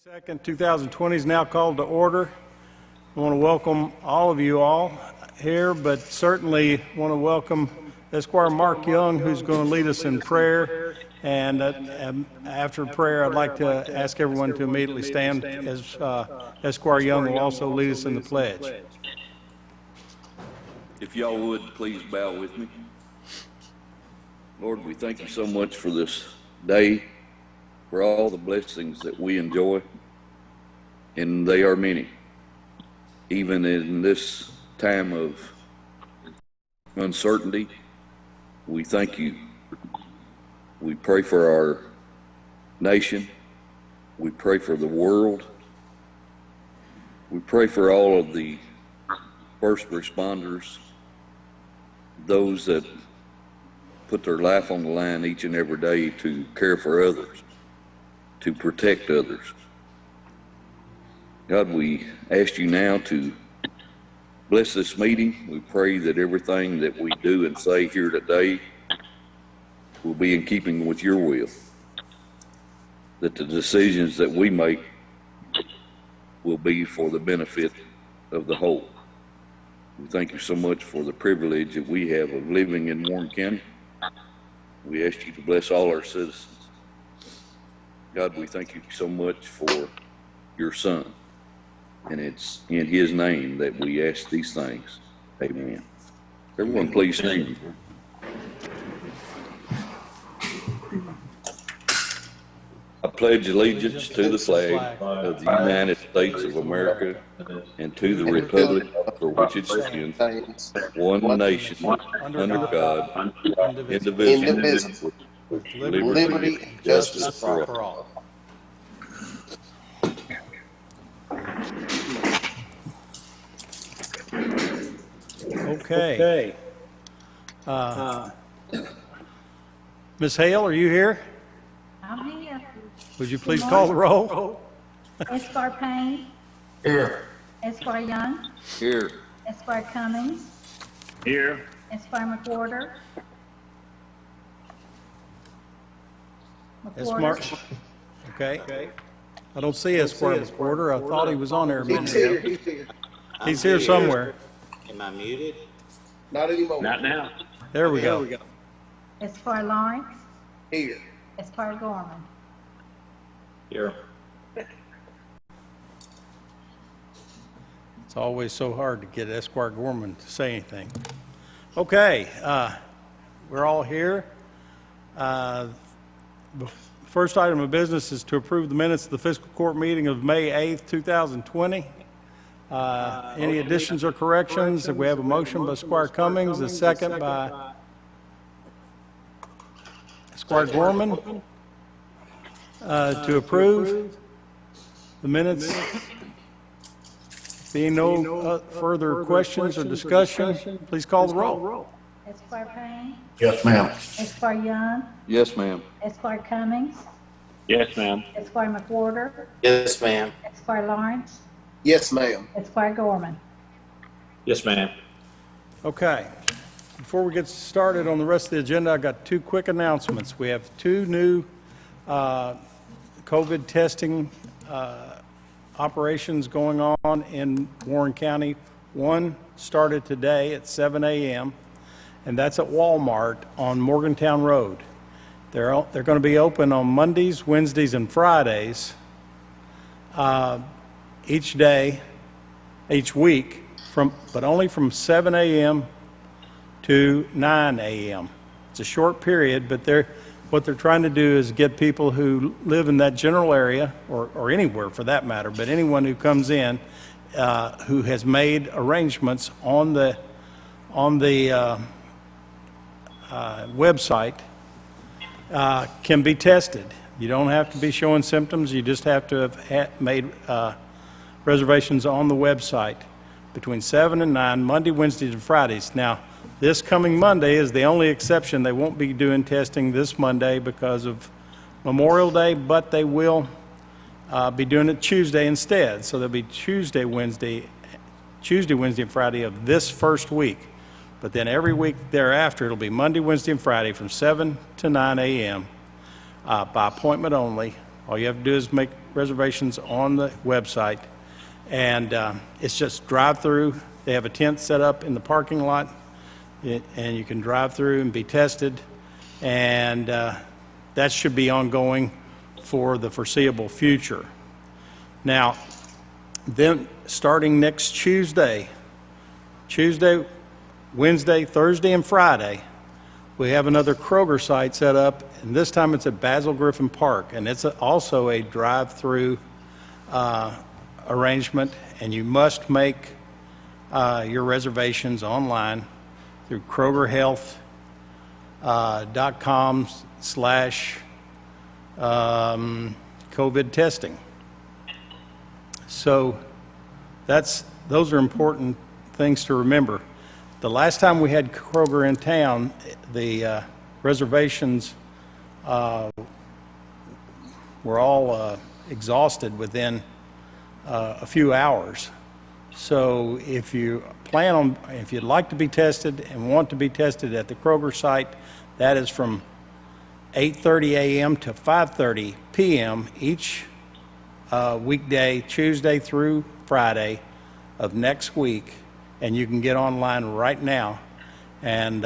2nd, 2020 is now called to order. I want to welcome all of you all here, but certainly want to welcome Esquire Mark Young, who's going to lead us in prayer. And after prayer, I'd like to ask everyone to immediately stand as Esquire Young will also lead us in the pledge. If y'all would, please bow with me. Lord, we thank you so much for this day, for all the blessings that we enjoy, and they are many. Even in this time of uncertainty, we thank you. We pray for our nation. We pray for the world. We pray for all of the first responders, those that put their life on the line each and every day to care for others, to protect others. God, we ask you now to bless this meeting. We pray that everything that we do and say here today will be in keeping with your will, that the decisions that we make will be for the benefit of the whole. We thank you so much for the privilege that we have of living in Warren County. We ask you to bless all our citizens. God, we thank you so much for your son. And it's in his name that we ask these things. Amen. Everyone please sing. I pledge allegiance to the flag of the United States of America and to the republic for which it stands, one nation, under God, indivisible, with liberty and justice for all. Okay. Ms. Hale, are you here? I'm here. Would you please call the roll? Esquire Payne. Here. Esquire Young. Here. Esquire Cummings. Here. Esquire McWhorter. Mark. Okay. I don't see Esquire McWhorter. I thought he was on there a minute ago. He's here somewhere. Am I muted? Not anymore. Not now. There we go. Esquire Lawrence. Here. Esquire Gorman. Here. It's always so hard to get Esquire Gorman to say anything. Okay, we're all here. The first item of business is to approve the minutes of the fiscal court meeting of May 8th, 2020. Any additions or corrections? We have a motion by Esquire Cummings, a second by Esquire Gorman to approve the minutes. Being no further questions or discussion, please call the roll. Esquire Payne. Yes, ma'am. Esquire Young. Yes, ma'am. Esquire Cummings. Yes, ma'am. Esquire McWhorter. Yes, ma'am. Esquire Lawrence. Yes, ma'am. Esquire Gorman. Yes, ma'am. Okay. Before we get started on the rest of the agenda, I've got two quick announcements. We have two new COVID testing operations going on in Warren County. One started today at 7 a.m., and that's at Walmart on Morgantown Road. They're going to be open on Mondays, Wednesdays, and Fridays each day, each week, but only from 7 a.m. to 9 a.m. It's a short period, but what they're trying to do is get people who live in that general area, or anywhere for that matter, but anyone who comes in who has made arrangements on the website can be tested. You don't have to be showing symptoms. You just have to have made reservations on the website between 7 and 9, Monday, Wednesdays, and Fridays. Now, this coming Monday is the only exception. They won't be doing testing this Monday because of Memorial Day, but they will be doing it Tuesday instead. So there'll be Tuesday, Wednesday, and Friday of this first week. But then every week thereafter, it'll be Monday, Wednesday, and Friday from 7 to 9 a.m. By appointment only. All you have to do is make reservations on the website, and it's just drive-through. They have a tent set up in the parking lot, and you can drive through and be tested, and that should be ongoing for the foreseeable future. Now, then, starting next Tuesday, Wednesday, Thursday, and Friday, we have another Kroger site set up, and this time it's at Basil Griffin Park, and it's also a drive-through arrangement, and you must make your reservations online through krogerhealth.com/COVID testing. So those are important things to remember. The last time we had Kroger in town, the reservations were all exhausted within a few hours. So if you'd like to be tested and want to be tested at the Kroger site, that is from 8:30 a.m. to 5:30 p.m. each weekday, Tuesday through Friday of next week, and you can get online right now and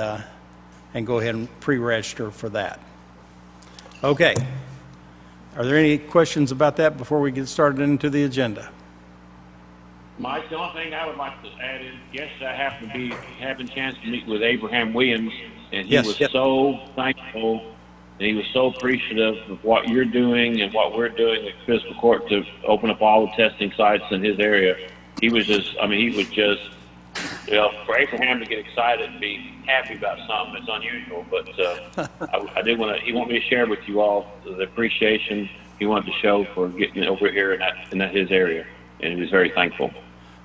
go ahead and pre-register for that. Okay. Are there any questions about that before we get started into the agenda? Mike, the only thing I would like to add is, yesterday I happened to be having a chance to meet with Abraham Williams, and he Yes. was so thankful, and he was so appreciative of what you're doing and what we're doing at Fiscal Court to open up all the testing sites in his area. He was just, for Abraham to get excited and be happy about something, it's unusual, but I did want to, he wanted me to share with you all the appreciation he wanted to show for getting over here in his area, and he was very thankful.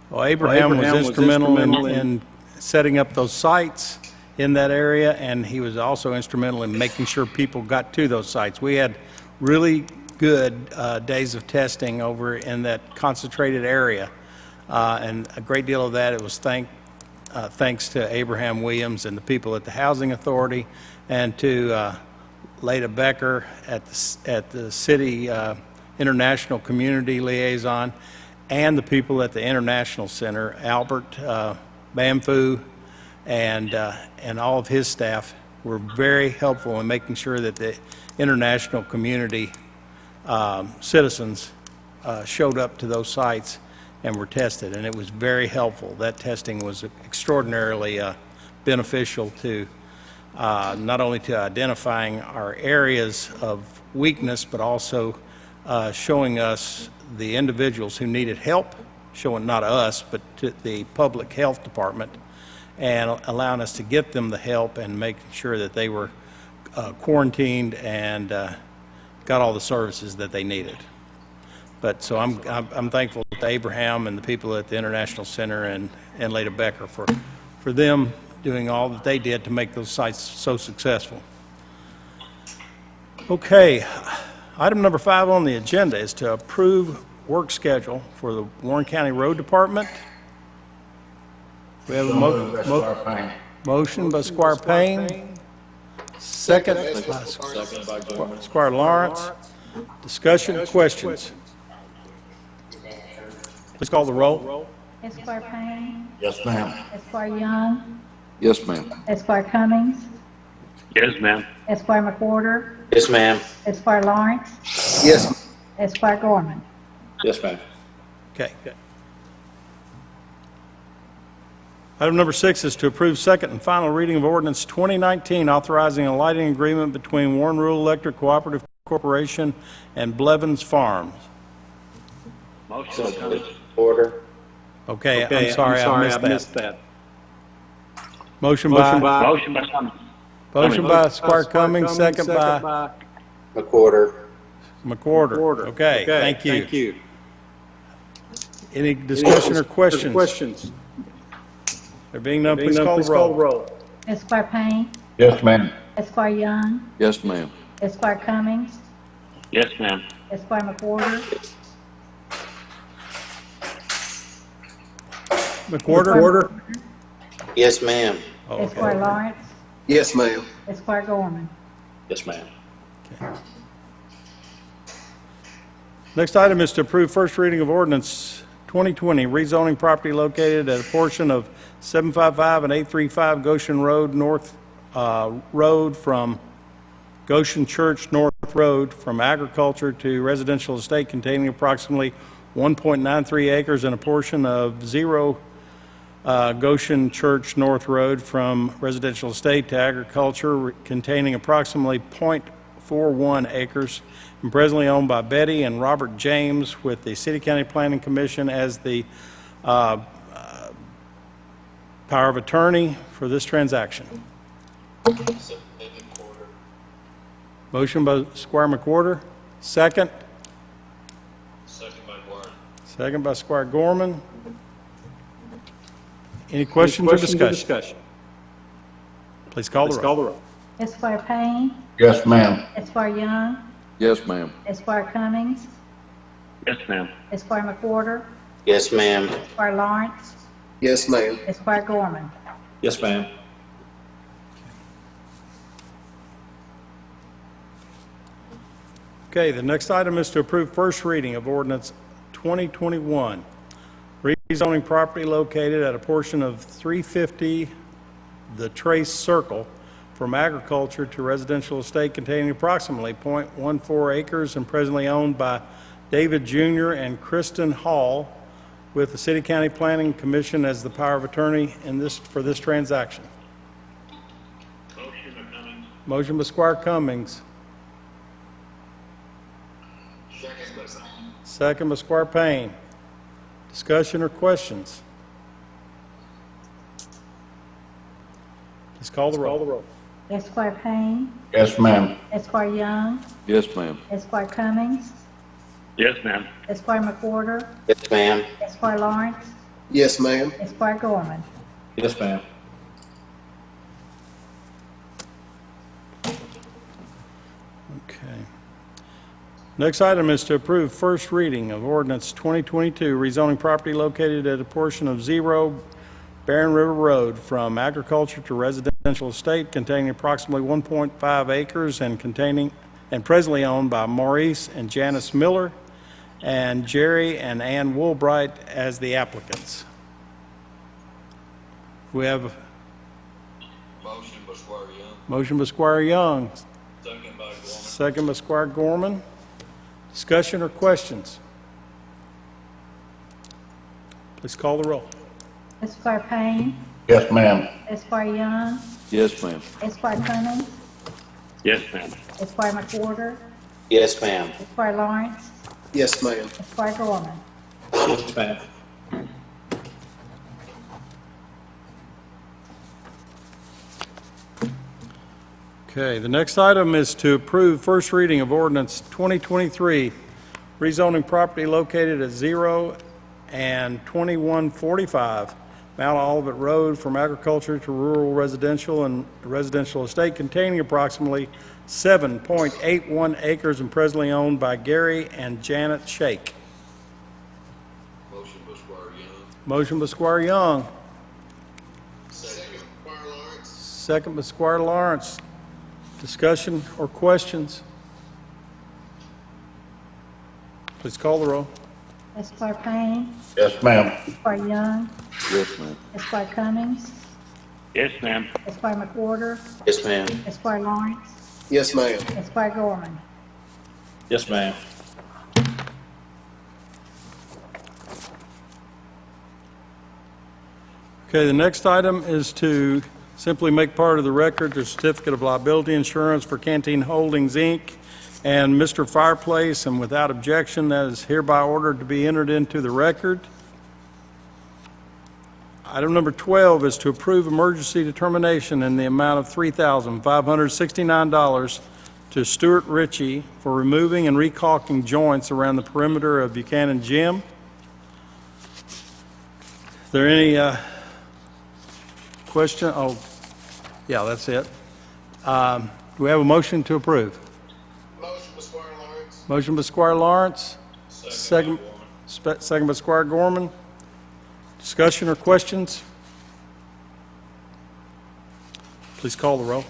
Well, Abraham was instrumental in setting up those sites in that area, and he was also instrumental in making sure people got to those sites. We had really good days of testing over in that concentrated area, and a great deal of that it was thanks to Abraham Williams and the people at the Housing Authority, and to Leda Becker at the City International Community Liaison, and the people at the International Center, Albert Bamfu, and all of his staff were very helpful in making sure that the international community citizens showed up to those sites and were tested, and it was very helpful. That testing was extraordinarily beneficial to not only to identifying our areas of weakness, but also showing us the individuals who needed help, showing not us, but to the public health department, and allowing us to get them the help and making sure that they were quarantined and got all the services that they needed. But so I'm thankful to Abraham and the people at the International Center and Leda Becker for them doing all that they did to make those sites so successful. Okay, item number 5 on the agenda is to approve work schedule for the Warren County Road Department. We have a motion by Squire Payne, second by Squire Lawrence. Discussion, questions? Please call the roll. Esquire Payne. Yes, ma'am. Esquire Young. Yes, ma'am. Esquire Cummings. Yes, ma'am. Esquire McWhorter. Yes, ma'am. Esquire Lawrence. Yes. Esquire Gorman. Yes, ma'am. Okay. Item number 6 is to approve second and final reading of ordinance 2019 authorizing a lighting agreement between Warren Rural Electric Cooperative Corporation and Blevins Farms. Motion. Order. Okay, I'm sorry, I missed that. Motion Motion by Squire Cummings, second by McWhorter. McWhorter. Okay, thank you. Any discussion or questions? There being none, please call the roll. Esquire Payne. Yes, ma'am. Esquire Young. Yes, ma'am. Esquire Cummings. Yes, ma'am. Esquire McWhorter. McWhorter? Yes, ma'am. Esquire Lawrence. Yes, ma'am. Esquire Gorman. Yes, ma'am. Next item is to approve first reading of ordinance 2020, rezoning property located at a portion of 755 and 835 Goshen Road North Road from Goshen Church North Road from agriculture to residential estate containing approximately 1.93 acres and a portion of 0 Goshen Church North Road from residential estate to agriculture containing approximately .41 acres and presently owned by Betty and Robert James with the City County Planning Commission as the power of attorney for this transaction. Motion by Squire McWhorter, second. Second by Warren. Second by Squire Gorman. Any questions or discussion? Please call the roll. Esquire Payne, Yes, ma'am. Esquire Young, Yes, ma'am. Esquire Cummings, Yes, ma'am. Esquire McWhorter, Yes, ma'am. Esquire Lawrence, Yes, ma'am. Esquire Gorman. Yes, ma'am. Okay, the next item is to approve first reading of ordinance 2021, rezoning property located at a portion of 350 the Trace Circle from agriculture to residential estate containing approximately .14 acres and presently owned by David Jr. and Kristen Hall with the City County Planning Commission as the power of attorney for this transaction. Motion by Cummings. Motion by Squire Cummings. Second by Squire Payne. Discussion or questions? Please call the roll. Esquire Payne, Yes, ma'am. Esquire Young, Yes, ma'am. Esquire Cummings, Yes, ma'am. Esquire McWhorter, Yes, ma'am. Esquire Lawrence, Yes, ma'am. Esquire Gorman. Yes, ma'am. Okay. Next item is to approve first reading of ordinance 2022, rezoning property located at a portion of 0 Barren River Road from agriculture to residential estate containing approximately 1.5 acres and presently owned by Maurice and Janice Miller and Jerry and Ann Woolbright as the applicants. We have Motion by Squire Young. motion by Squire Young, Second by Gorman. second by Squire Gorman. Discussion or questions? Please call the roll. Esquire Payne, Yes, ma'am. Esquire Young, Yes, ma'am. Esquire Cummings, Yes, ma'am. Esquire McWhorter, Yes, ma'am. Esquire Lawrence, Yes, ma'am. Esquire Gorman. Yes, ma'am. Okay, the next item is to approve first reading of ordinance 2023, rezoning property located at 0 and 2145 Mount Olivet Road from agriculture to rural residential and residential estate containing approximately 7.81 acres and presently owned by Gary and Janet Shake. Motion by Squire Young. Motion by Squire Young, Second, Squire Lawrence. second by Squire Lawrence. Discussion or questions? Please call the roll. Esquire Payne, Yes, ma'am. Esquire Young, Yes, ma'am. Esquire Cummings, Yes, ma'am. Esquire McWhorter, Yes, ma'am. Esquire Lawrence, Yes, ma'am. Esquire Gorman. Yes, ma'am. Okay, the next item is to simply make part of the record the certificate of liability insurance for Canteen Holdings, Inc. and Mr. Fireplace, and without objection, that is hereby ordered to be entered into the record. Item number 12 is to approve emergency determination in the amount of $3,569 to Stuart Ritchie for removing and recalking joints around the perimeter of Buchanan Gym. Is there any question? Oh, yeah, that's it. Do we have a motion to approve? Motion by Squire Lawrence. Motion by Squire Lawrence. Second by Squire Gorman. Discussion or questions? Please call the roll.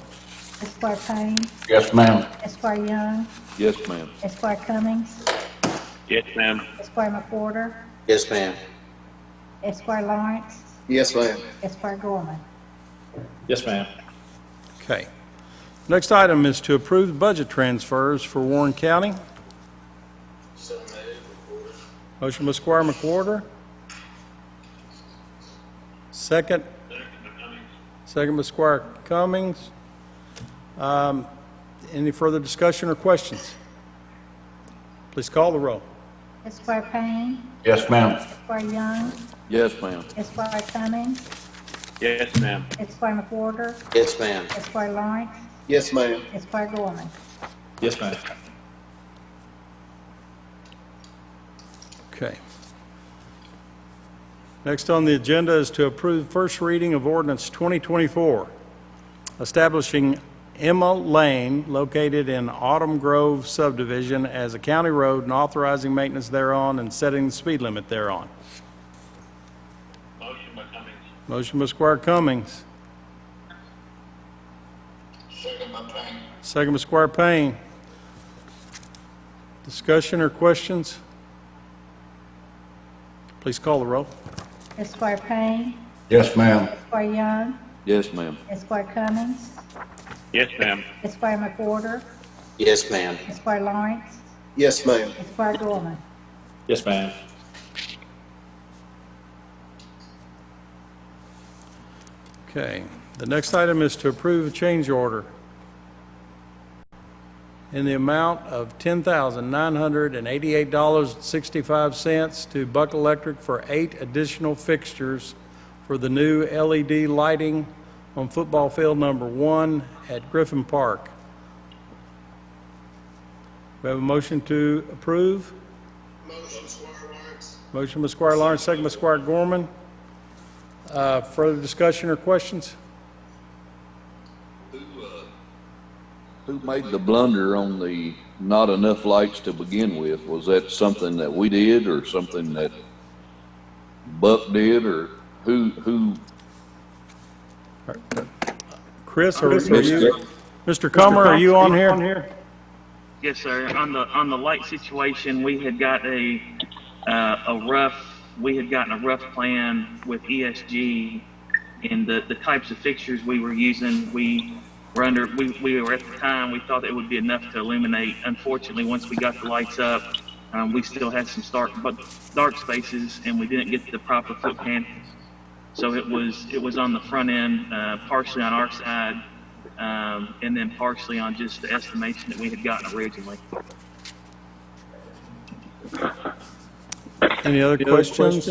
Esquire Payne, Yes, ma'am. Esquire Young, Yes, ma'am. Esquire Cummings, Yes, ma'am. Esquire McWhorter, Yes, ma'am. Esquire Lawrence, Yes, ma'am. Esquire Gorman. Yes, ma'am. Okay. Next item is to approve budget transfers for Warren County. So moved, McWhorter. Motion by Squire McWhorter. Second. Second by Squire Cummings. Any further discussion or questions? Please call the roll. Esquire Payne, Yes, ma'am. Esquire Young, Yes, ma'am. Esquire Cummings, Yes, ma'am. Esquire McWhorter, Yes, ma'am. Esquire Lawrence, Yes, ma'am. Esquire Gorman. Yes, ma'am. Okay. Next on the agenda is to approve first reading of ordinance 2024, establishing Emma Lane located in Autumn Grove subdivision as a county road and authorizing maintenance thereon and setting the speed limit thereon. Motion by Cummings. Motion by Squire Cummings. Second by Payne. Second by Squire Payne. Discussion or questions? Please call the roll. Esquire Payne, Yes, ma'am. Esquire Young, Yes, ma'am. Esquire Cummings, Yes, ma'am. Esquire McWhorter, Yes, ma'am. Esquire Lawrence, Yes, ma'am. Esquire Gorman. Yes, ma'am. Okay. The next item is to approve a change order in the amount of $10,988.65 to Buck Electric for 8 additional fixtures for the new LED lighting on football field number 1 at Griffin Park. We have a motion to approve. Motion, Squire Lawrence. Motion by Squire Lawrence, second by Squire Gorman. Further discussion or questions? Who made the blunder on the not enough lights to begin with? Was that something that we did or something that Buck did, or who? Chris, or missed you? it? Mr. Comer, are you on here? Yes, sir. On the light situation, we had got a rough plan with ESG, and the types of fixtures we were using. We were at the time, we thought it would be enough to illuminate. Unfortunately, once we got the lights up, we still had some dark spaces, and we didn't get the proper foot candles. So it was on the front end, partially on our side, and then partially on just the estimation that we had gotten originally. Any other questions?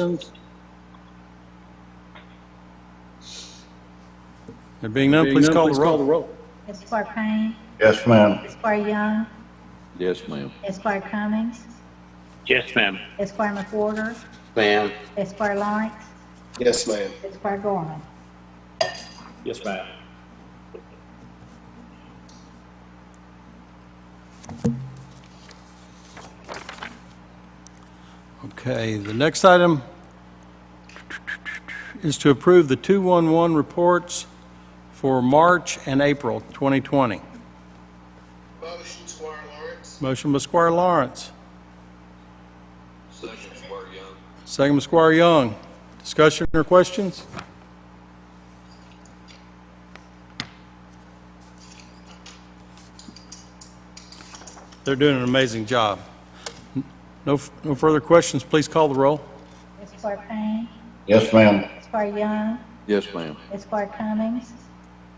There being none, please call the roll. Esquire Payne, Yes, ma'am. Esquire Young, Yes, ma'am. Esquire Cummings, Yes, ma'am. Esquire McWhorter, Ma'am. Esquire Lawrence, Yes, ma'am. Esquire Gorman. Yes, ma'am. Okay, the next item is to approve the 211 reports for March and April 2020. Motion, Squire Lawrence. Motion by Squire Lawrence, Second, Squire Young. second by Squire Young. Discussion or questions? They're doing an amazing job. No further questions, please call the roll. Esquire Payne, Yes, ma'am. Esquire Young, Yes, ma'am. Esquire Cummings,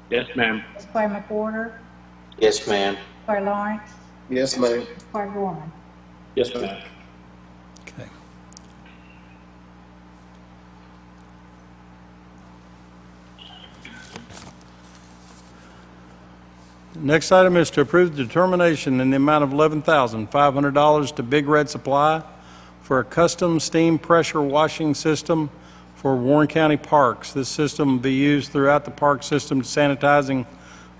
Yes, ma'am. Esquire McWhorter, Yes, ma'am. Esquire Lawrence, Yes, ma'am. Esquire Gorman. Yes, ma'am. Okay. Next item is to approve the determination in the amount of $11,500 to Big Red Supply for a custom steam pressure washing system for Warren County parks. This system will be used throughout the park system, sanitizing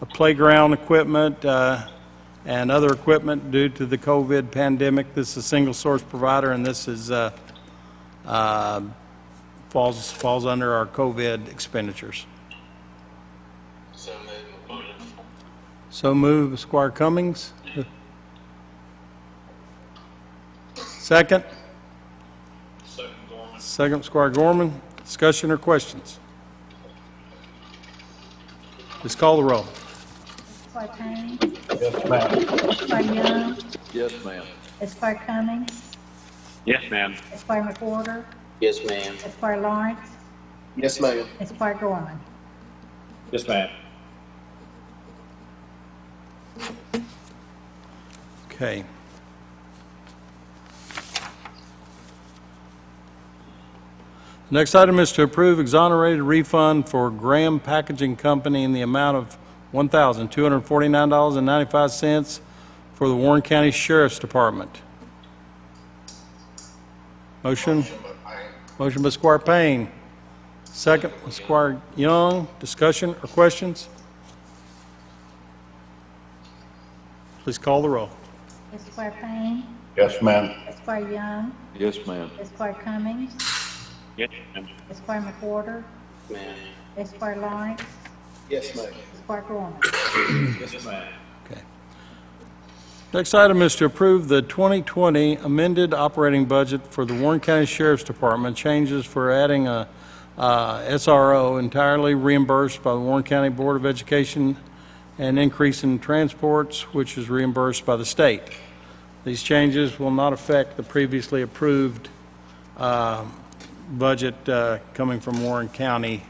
the playground equipment and other equipment due to the COVID pandemic. This is a single source provider, and this is falls under our COVID expenditures. So moved. So move, Squire Cummings. Second? Second Gorman. Second, Squire Gorman. Discussion or questions? Please call the roll. Esquire Payne. Yes, ma'am. Esquire Young. Yes, ma'am. Esquire Cummings. Yes, ma'am. Esquire McWhorter. Yes, ma'am. Esquire Lawrence. Yes, ma'am. Esquire Gorman. Yes, ma'am. Okay. Next item is to approve exonerated refund for Graham Packaging Company in the amount of $1,249.95 for the Warren County Sheriff's Department. Motion? Motion by Squire Payne. Second by Squire Young. Discussion or questions? Please call the roll. Esquire Payne. Yes, ma'am. Esquire Young. Yes, ma'am. Esquire Cummings. Yes, ma'am. Esquire McWhorter. Ma'am. Esquire Lawrence. Yes, ma'am. Esquire Gorman. Yes, ma'am. Okay. Next item is to approve the 2020 amended operating budget for the Warren County Sheriff's Department. Changes for adding a SRO entirely reimbursed by the Warren County Board of Education, and increase in transports, which is reimbursed by the state. These changes will not affect the previously approved budget coming from Warren County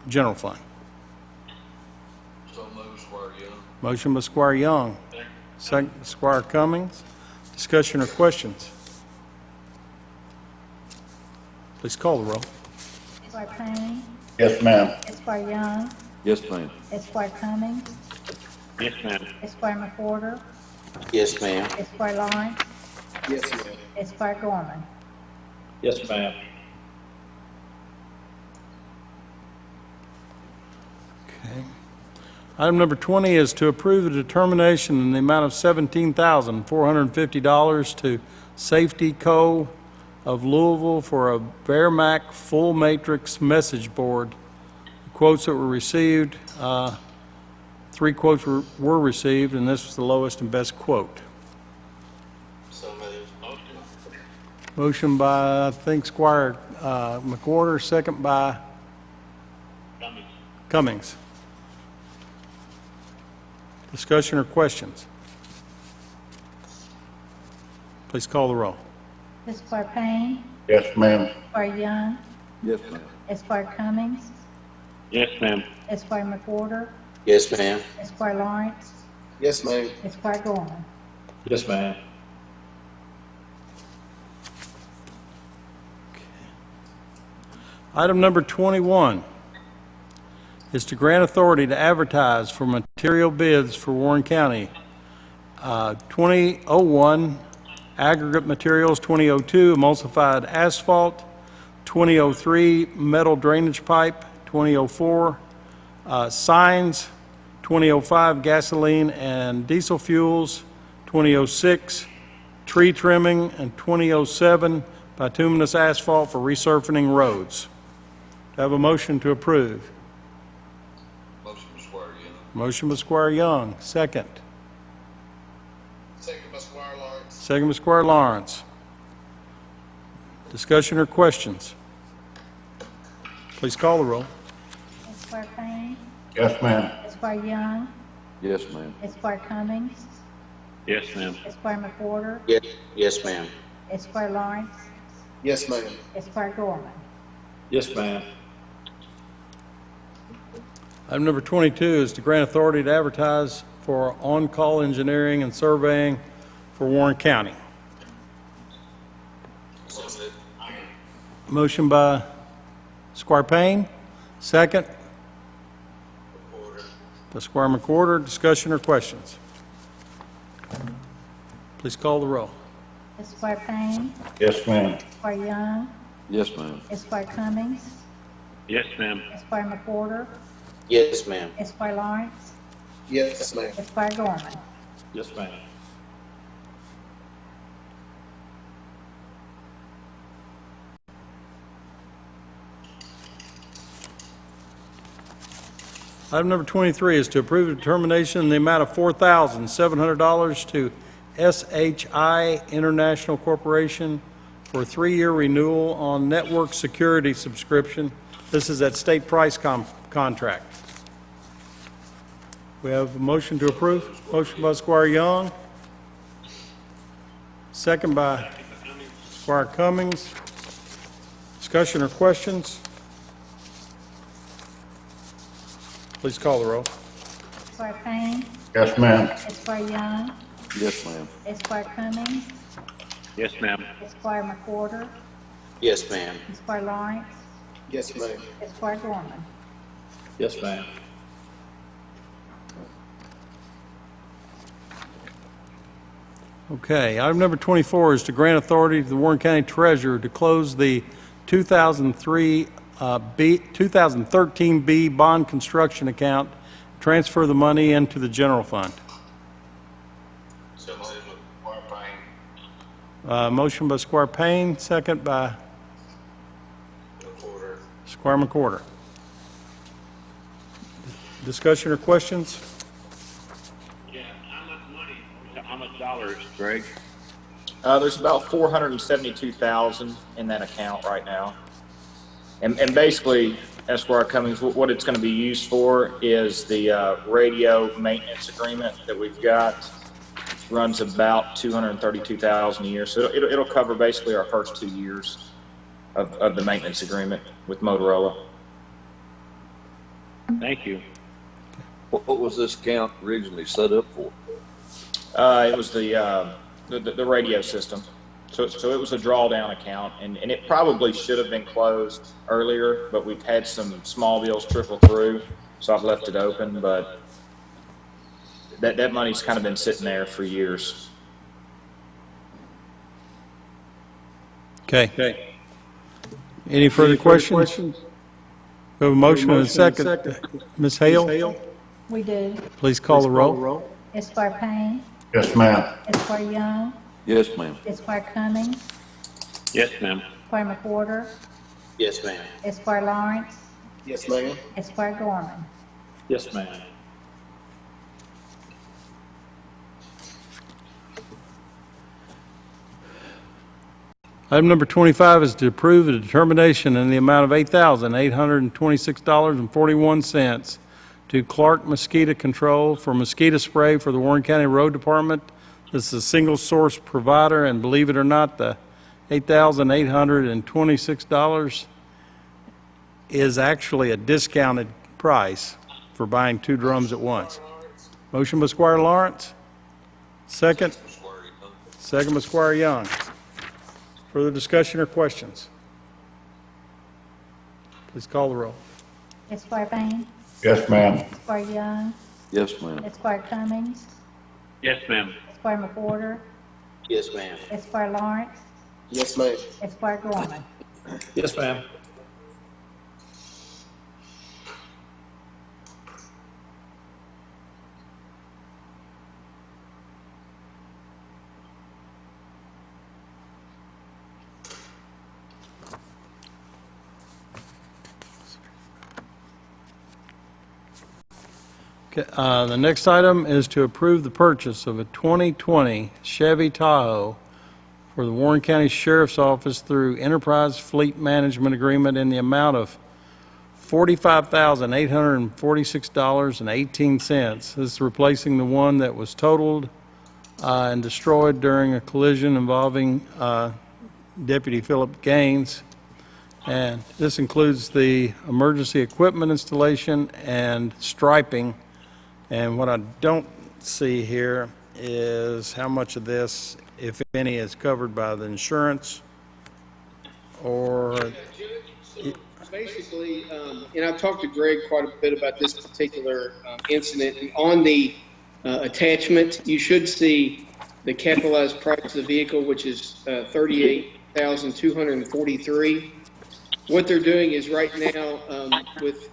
General Fund. So moved, Squire Young. Motion by Squire Young. Second, Squire Cummings. Discussion or questions? Please call the roll. Esquire Payne. Yes, ma'am. Esquire Young. Yes, ma'am. Esquire Cummings. Yes, ma'am. Esquire McWhorter. Yes, ma'am. Esquire Lawrence. Yes, ma'am. Esquire Gorman. Yes, ma'am. Okay. Item number 20 is to approve the determination in the amount of $17,450 to Safety Co. of Louisville for a Bearmac full matrix message board. The quotes that were received, 3 quotes were received, and this was the lowest and best quote. So moved. Motion by, I think, Squire McWhorter, second by Cummings. Discussion or questions? Please call the roll. Esquire Payne. Yes, ma'am. Esquire Young. Yes, ma'am. Esquire Cummings. Yes, ma'am. Esquire McWhorter. Yes, ma'am. Esquire Lawrence. Yes, ma'am. Esquire Gorman. Yes, ma'am. Item number 21 is to grant authority to advertise for material bids for Warren County. 2001 aggregate materials, 2002 emulsified asphalt, 2003 metal drainage pipe, 2004 signs, 2005 gasoline and diesel fuels, 2006 tree trimming, and 2007 bituminous asphalt for resurfacing roads. Do I have a motion to approve? Motion by Squire Young. Motion by Squire Young. Second. Second by Squire Lawrence. Second by Squire Lawrence. Discussion or questions? Please call the roll. Esquire Payne. Yes, ma'am. Esquire Young. Yes, ma'am. Esquire Cummings. Yes, ma'am. Esquire McWhorter. Yes, yes, ma'am. Esquire Lawrence. Yes, ma'am. Esquire Gorman. Yes, ma'am. Item number 22 is to grant authority to advertise for on-call engineering and surveying for Warren County. So moved. Motion by Squire Payne, second by Squire McWhorter. Discussion or questions? Please call the roll. Esquire Payne. Yes, ma'am. Esquire Young. Yes, ma'am. Esquire Cummings. Yes, ma'am. Esquire McWhorter. Yes, ma'am. Esquire Lawrence. Yes, ma'am. Esquire Gorman. Yes, ma'am. Item number 23 is to approve a determination in the amount of $4,700 to SHI International Corporation for a 3-year renewal on network security subscription. This is at state price contract. We have a motion to approve. Motion by Squire Young. Second by Squire Cummings. Discussion or questions? Please call the roll. Esquire Payne. Yes, ma'am. Esquire Young. Yes, ma'am. Esquire Cummings. Yes, ma'am. Esquire McWhorter. Yes, ma'am. Esquire Lawrence. Yes, ma'am. Esquire Gorman. Yes, ma'am. Okay, item number 24 is to grant authority to the Warren County Treasurer to close the 2013B bond construction account, transfer the money into the general fund. So moved. Squire Payne. Motion by Squire Payne, second by McWhorter. Squire McWhorter. Discussion or questions? Yeah, how much money, how much dollars, Greg? There's about 472,000 in that account right now. And basically, Esquire Cummings, what it's going to be used for is the radio maintenance agreement that we've got. It runs about 232,000 a year. So it'll cover basically our first 2 years of the maintenance agreement with Motorola. Thank you. What was this account originally set up for? It was the radio system. So it was a drawdown account, and it probably should have been closed earlier, but we've had some small bills trickle through, so I've left it open, but that money's kind of been sitting there for years. Okay. Any further questions? We have a motion and a second. Ms. Hale, We do. please call the roll. Esquire Payne. Yes, ma'am. Esquire Young. Yes, ma'am. Esquire Cummings. Yes, ma'am. Esquire McWhorter. Yes, ma'am. Esquire Lawrence. Yes, ma'am. Esquire Gorman. Yes, ma'am. Item number 25 is to approve a determination in the amount of $8,826.41 to Clark Mosquito Control for mosquito spray for the Warren County Road Department. This is a single source provider, and believe it or not, the $8,826 is actually a discounted price for buying 2 drums at once. Motion by Squire Lawrence. Second. Second by Squire Young. Further discussion or questions? Please call the roll. Esquire Payne. Yes, ma'am. Esquire Young. Yes, ma'am. Esquire Cummings. Yes, ma'am. Esquire McWhorter. Yes, ma'am. Esquire Lawrence. Yes, ma'am. Esquire Gorman. Yes, ma'am. Okay, the next item is to approve the purchase of a 2020 Chevy Tahoe for the Warren County Sheriff's Office through Enterprise Fleet Management Agreement in the amount of $45,846.18. This is replacing the one that was totaled and destroyed during a collision involving Deputy Philip Gaines. And this includes the emergency equipment installation and striping. And what I don't see here is how much of this, if any, is covered by the insurance or... Basically, and I've talked to Greg quite a bit about this particular incident. And on the attachment, you should see the capitalized price of the vehicle, which is $38,243. What they're doing is right now with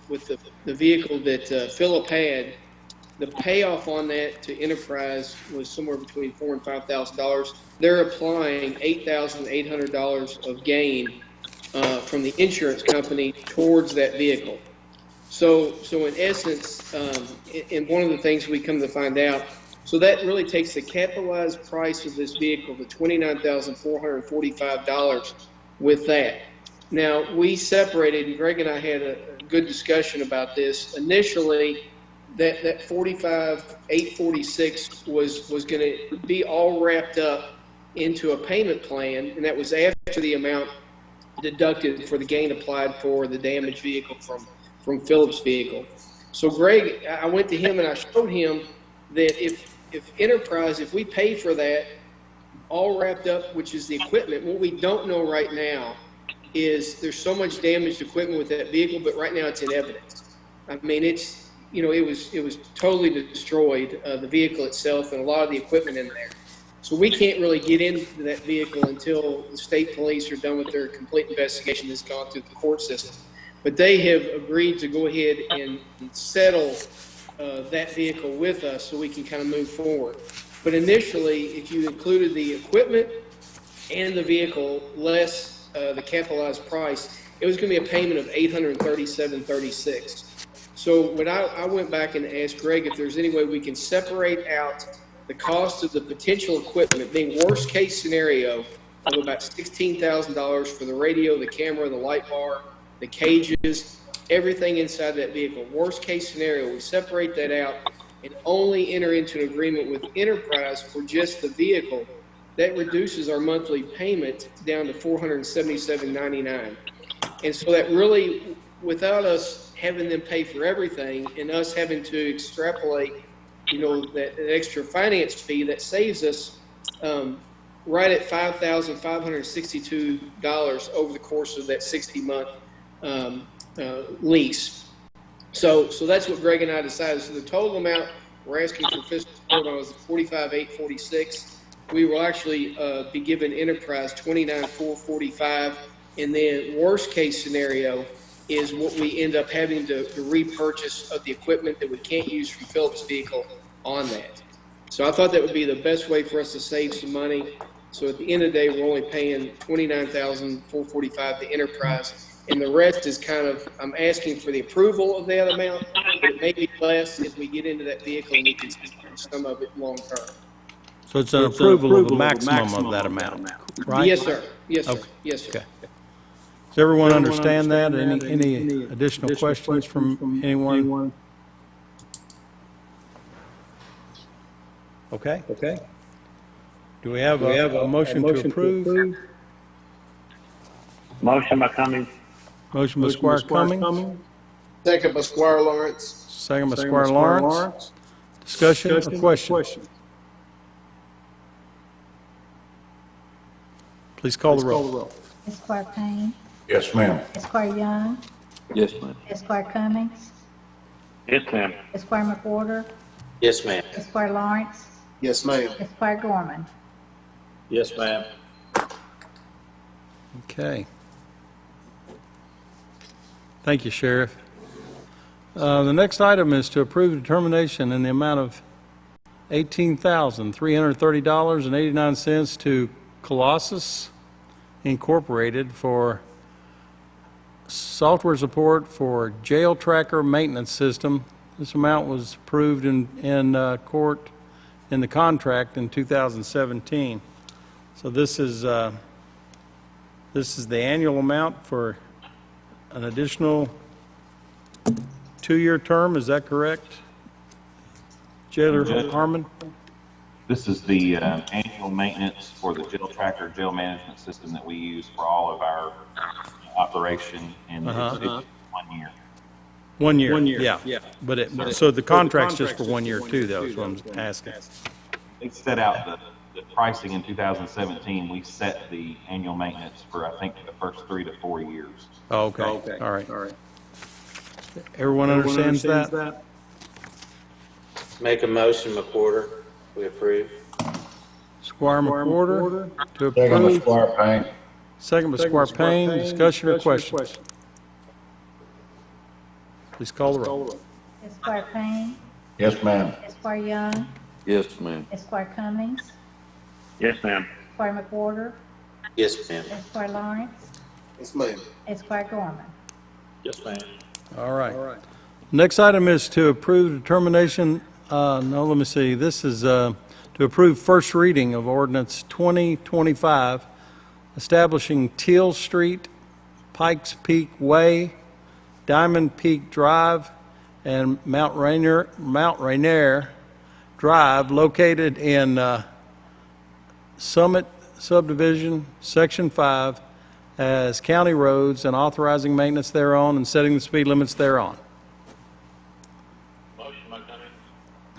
the vehicle that Philip had, the payoff on that to Enterprise was somewhere between $4,000 and $5,000. They're applying $8,800 of gain from the insurance company towards that vehicle. So in essence, and one of the things we come to find out, So that really takes the capitalized price of this vehicle to $29,445 with that. Now, we separated, and Greg and I had a good discussion about this. Initially, that 45,846 was going to be all wrapped up into a payment plan, and that was after the amount deducted for the gain applied for the damaged vehicle from Phillips' vehicle. So Greg, I went to him and I showed him that if Enterprise, if we pay for that all wrapped up, which is the equipment, what we don't know right now is there's so much damaged equipment with that vehicle, but right now it's in evidence. I mean, it's, you know, it was totally destroyed, the vehicle itself and a lot of the equipment in there. So we can't really get into that vehicle until the state police are done with their complete investigation that's gone through the court system. But they have agreed to go ahead and settle that vehicle with us so we can kind of move forward. But initially, if you included the equipment and the vehicle less the capitalized price, it was going to be a payment of $837.36. So when I went back and asked Greg if there's any way we can separate out the cost of the potential equipment, being worst case scenario of about $16,000 for the radio, the camera, the light bar, the cages, everything inside that vehicle. Worst case scenario, we separate that out and only enter into an agreement with Enterprise for just the vehicle. That reduces our monthly payment down to $477.99. And so that really, without us having them pay for everything and us having to extrapolate, you know, that extra finance fee, that saves us right at $5,562 over the course of that 60-month lease. So that's what Greg and I decided. So the total amount we're asking for fiscal court on is $45,846. We will actually be giving Enterprise $29,445, and then worst case scenario is what we end up having to repurchase of the equipment that we can't use from Phillips' vehicle on that. So I thought that would be the best way for us to save some money. So at the end of the day, we're only paying $29,445 to Enterprise, and the rest is kind of, I'm asking for the approval of that amount, but it may be less if we get into that vehicle and we can see some of it long term. So it's an approval of the maximum of that amount, right? Yes, sir. Yes, sir. Okay. Yes, sir. Okay. Does everyone understand that? Any additional questions from anyone? Okay. Okay. Do we have a motion to approve? Motion by Cummings. Motion by Squire Cummings, Second by Squire Lawrence. second by Squire Lawrence. Discussion or question? Please call the roll. Esquire Payne, Yes, ma'am. Esquire Young, Yes, ma'am. Esquire Cummings, Yes, ma'am. Esquire McWhorter, Yes, ma'am. Esquire Lawrence, Yes, ma'am. Esquire Gorman. Yes, ma'am. Okay. Thank you, Sheriff. The next item is to approve determination in the amount of $18,330.89 to Colossus Incorporated for software support for jail tracker maintenance system. This amount was approved in court in the contract in 2017. So this is the annual amount for an additional 2-year term. Is that correct? Jailer Harmon? This is the annual maintenance for the jail tracker, jail management system that we use for all of our operation, and it's 1 year. 1 year. 1 year. Yeah. But so the contract's just for 1 year too, though, is what I'm asking. They set out the pricing in 2017. We set the annual maintenance for, I think, the first 3 to 4 years. Oh, okay. All right. Everyone understands that? Make a motion, McWhorter. We approve. Squire McWhorter to Second by approve. Squire Payne. Second by Squire Payne. Discussion or question? Please call the roll. Esquire Payne, Yes, ma'am. Esquire Young, Yes, ma'am. Esquire Cummings, Yes, ma'am. Esquire McWhorter, Yes, ma'am. Esquire Lawrence, Yes, ma'am. Esquire Gorman. Yes, ma'am. All right. Next item is to approve determination no, let me see. This is to approve first reading of ordinance 2025, establishing Teal Street, Pikes Peak Way, Diamond Peak Drive, and Mount Rainier Drive located in Summit Subdivision, Section 5, as county roads and authorizing maintenance thereon and setting the speed limits thereon. Motion by Cummings.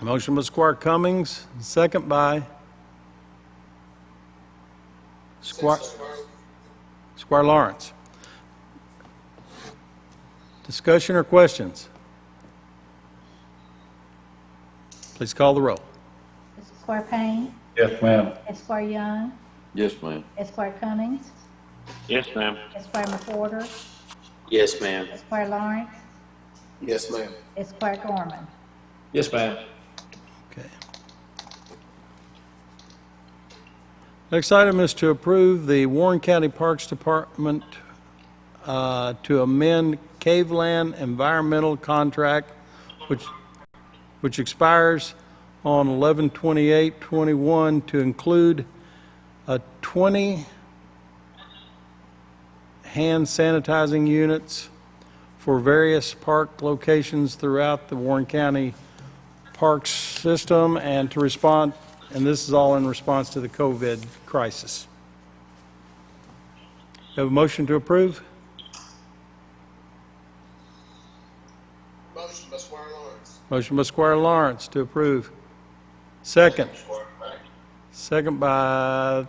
Motion by Squire Cummings, second by Squire Lawrence. Discussion or questions? Please call the roll. Esquire Payne, Yes, ma'am. Esquire Young, Yes, ma'am. Esquire Cummings, Yes, ma'am. Esquire McWhorter, Yes, ma'am. Esquire Lawrence, Yes, ma'am. Esquire Gorman. Yes, ma'am. Okay. Next item is to approve the Warren County Parks Department to amend Caveland Environmental Contract, which expires on 11/28/21 to include 20 hand sanitizing units for various park locations throughout the Warren County Parks system and to respond, and this is all in response to the COVID crisis. Have a motion to approve? Motion by Squire Lawrence. Motion by Squire Lawrence to approve. Second. Second by, I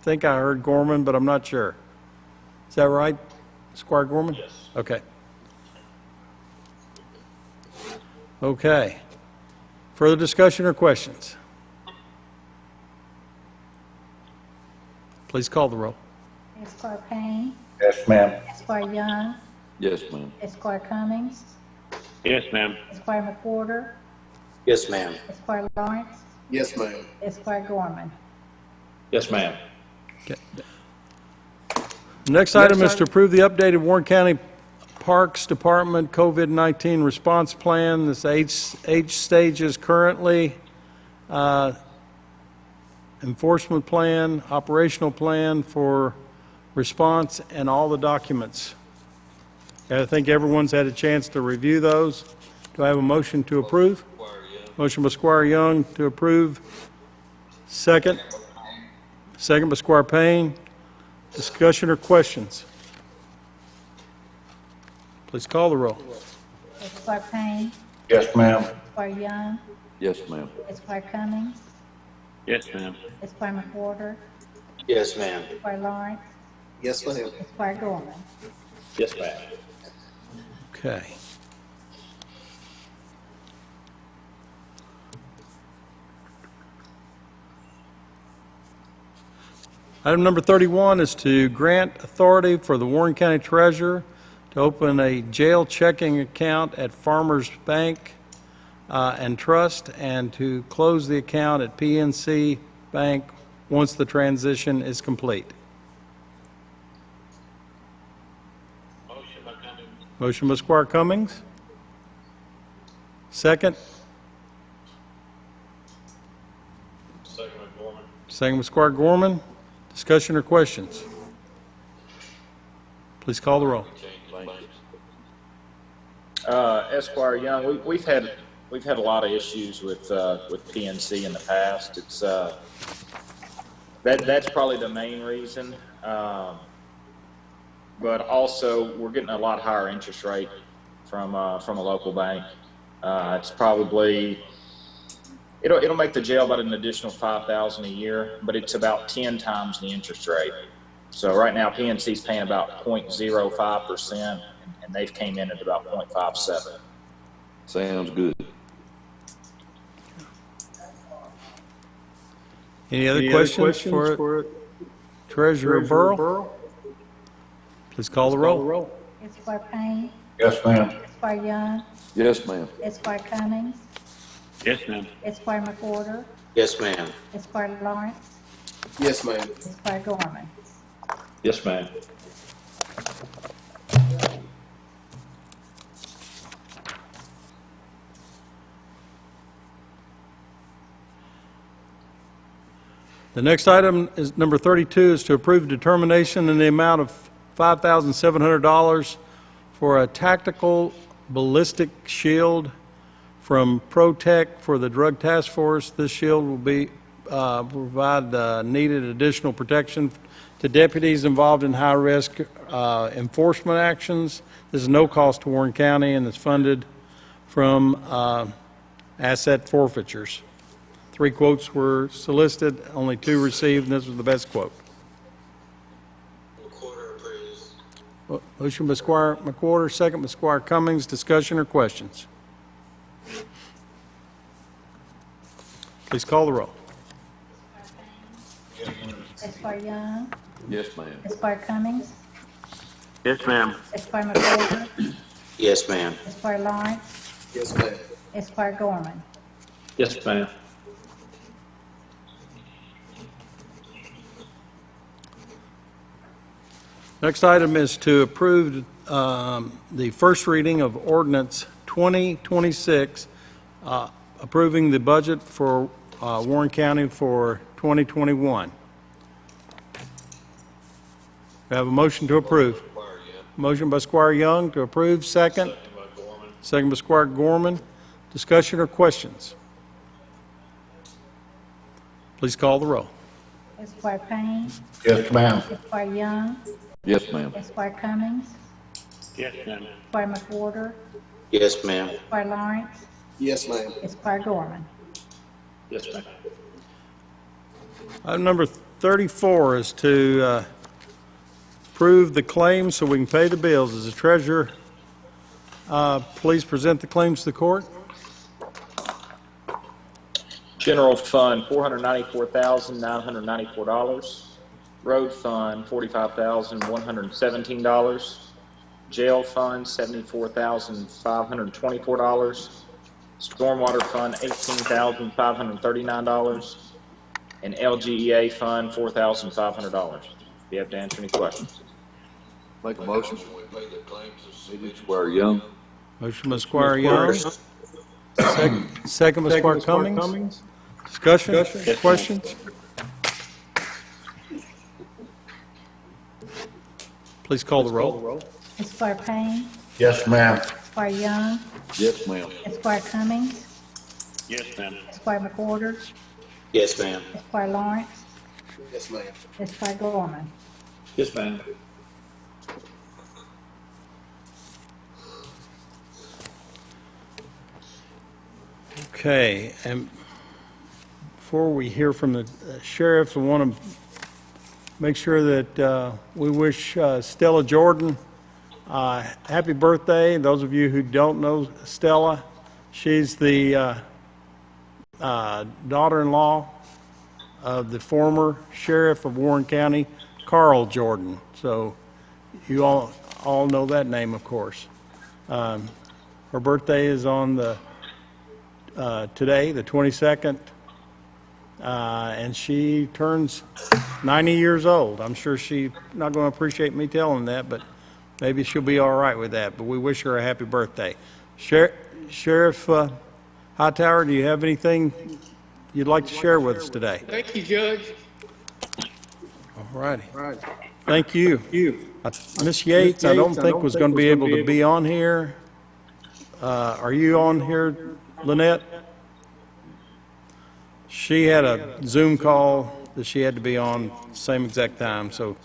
think I heard Gorman, but I'm not sure. Is that right, Squire Gorman? Yes. Okay. Okay. Further discussion or questions? Please call the roll. Esquire Payne, Yes, ma'am. Esquire Young, Yes, ma'am. Esquire Cummings, Yes, ma'am. Esquire McWhorter, Yes, ma'am. Esquire Lawrence, Yes, ma'am. Esquire Gorman. Yes, ma'am. The next item is to approve the updated Warren County Parks Department COVID-19 response plan. This eight stages currently. Enforcement plan, operational plan for response, and all the documents. I think everyone's had a chance to review those. Do I have a motion to approve? Motion by Squire Young to approve. Second. Second by Squire Payne. Discussion or questions? Please call the roll. Esquire Payne, Yes, ma'am. Esquire Young, Yes, ma'am. Esquire Cummings, Yes, ma'am. Esquire McWhorter, Yes, ma'am. Esquire Lawrence, Yes, ma'am. Esquire Gorman. Yes, ma'am. Okay. Item number 31 is to grant authority for the Warren County Treasurer to open a jail checking account at Farmers Bank and Trust and to close the account at PNC Bank once the transition is complete. Motion by Cummings. Motion by Squire Cummings. Second. Second by Gorman. Second by Squire Gorman. Discussion or questions? Please call the roll. Esquire Young, we've had a lot of issues with PNC in the past. It's that's probably the main reason. But also we're getting a lot higher interest rate from a local bank. It's probably it'll make the jail about an additional $5,000 a year, but it's about 10 times the interest rate. So right now PNC's paying about 0.05%, and they've came in at about 0.57. Sounds good. Any other questions for Treasurer Burrow? Please call the roll. Esquire Payne, Yes, ma'am. Esquire Young, Yes, ma'am. Esquire Cummings, Yes, ma'am. Esquire McWhorter, Yes, ma'am. Esquire Lawrence, Yes, ma'am. Esquire Gorman. Yes, ma'am. The next item is number 32, is to approve determination in the amount of $5,700 for a tactical ballistic shield from ProTech for the Drug Task Force. This shield will be provide needed additional protection to deputies involved in high-risk enforcement actions. This is no cost to Warren County, and it's funded from asset forfeitures. 3 quotes were solicited, only 2 received, and this was the best quote. Motion by Squire McWhorter, second by Squire Cummings. Discussion or questions? Please call the roll. Esquire Young, Yes, ma'am. Esquire Cummings, Yes, ma'am. Esquire McWhorter, Yes, ma'am. Esquire Lawrence, Yes, ma'am. Esquire Gorman. Yes, ma'am. Next item is to approve the first reading of ordinance 2026, approving the budget for Warren County for 2021. We have a motion to approve. Motion by Squire Young to approve, second. Second by Squire Gorman. Discussion or questions? Please call the roll. Esquire Payne, Yes, ma'am. Esquire Young, Yes, ma'am. Esquire Cummings, Yes, ma'am. Esquire McWhorter, Yes, ma'am. Esquire Lawrence, Yes, ma'am. Esquire Gorman. Yes, ma'am. Item number 34 is to approve the claims so we can pay the bills. As the treasurer, please present the claims to the court. General Fund, $494,994. Road Fund, $45,117. Jail Fund, $74,524. Stormwater Fund, $18,539. And LGEA Fund, $4,500. If you have to answer any questions. Make a motion. We pay the claims as submitted. Squire Young. Motion by Squire Young. Second by Squire Cummings. Discussion? Questions? Please call the roll. Esquire Payne, Yes, ma'am. Esquire Young, Yes, ma'am. Esquire Cummings, Yes, ma'am. Esquire McWhorter, Yes, ma'am. Esquire Lawrence, Yes, ma'am. Esquire Gorman. Yes, ma'am. Okay, and before we hear from the sheriff, I want to make sure that we wish Stella Jordan happy birthday. Those of you who don't know Stella, she's the daughter-in-law of the former sheriff of Warren County, Carl Jordan. So you all know that name, of course. Her birthday is on today, the 22nd, and she turns 90 years old. I'm sure she's not going to appreciate me telling that, but maybe she'll be all right with that. But we wish her a happy birthday. Sheriff Hightower, do you have anything you'd like to share with us today? Thank you, Judge. All righty. Thank you. Miss Yates, I don't think was going to be able to be on here. Are you on here, Lynette? She had a Zoom call that she had to be on same exact time. So,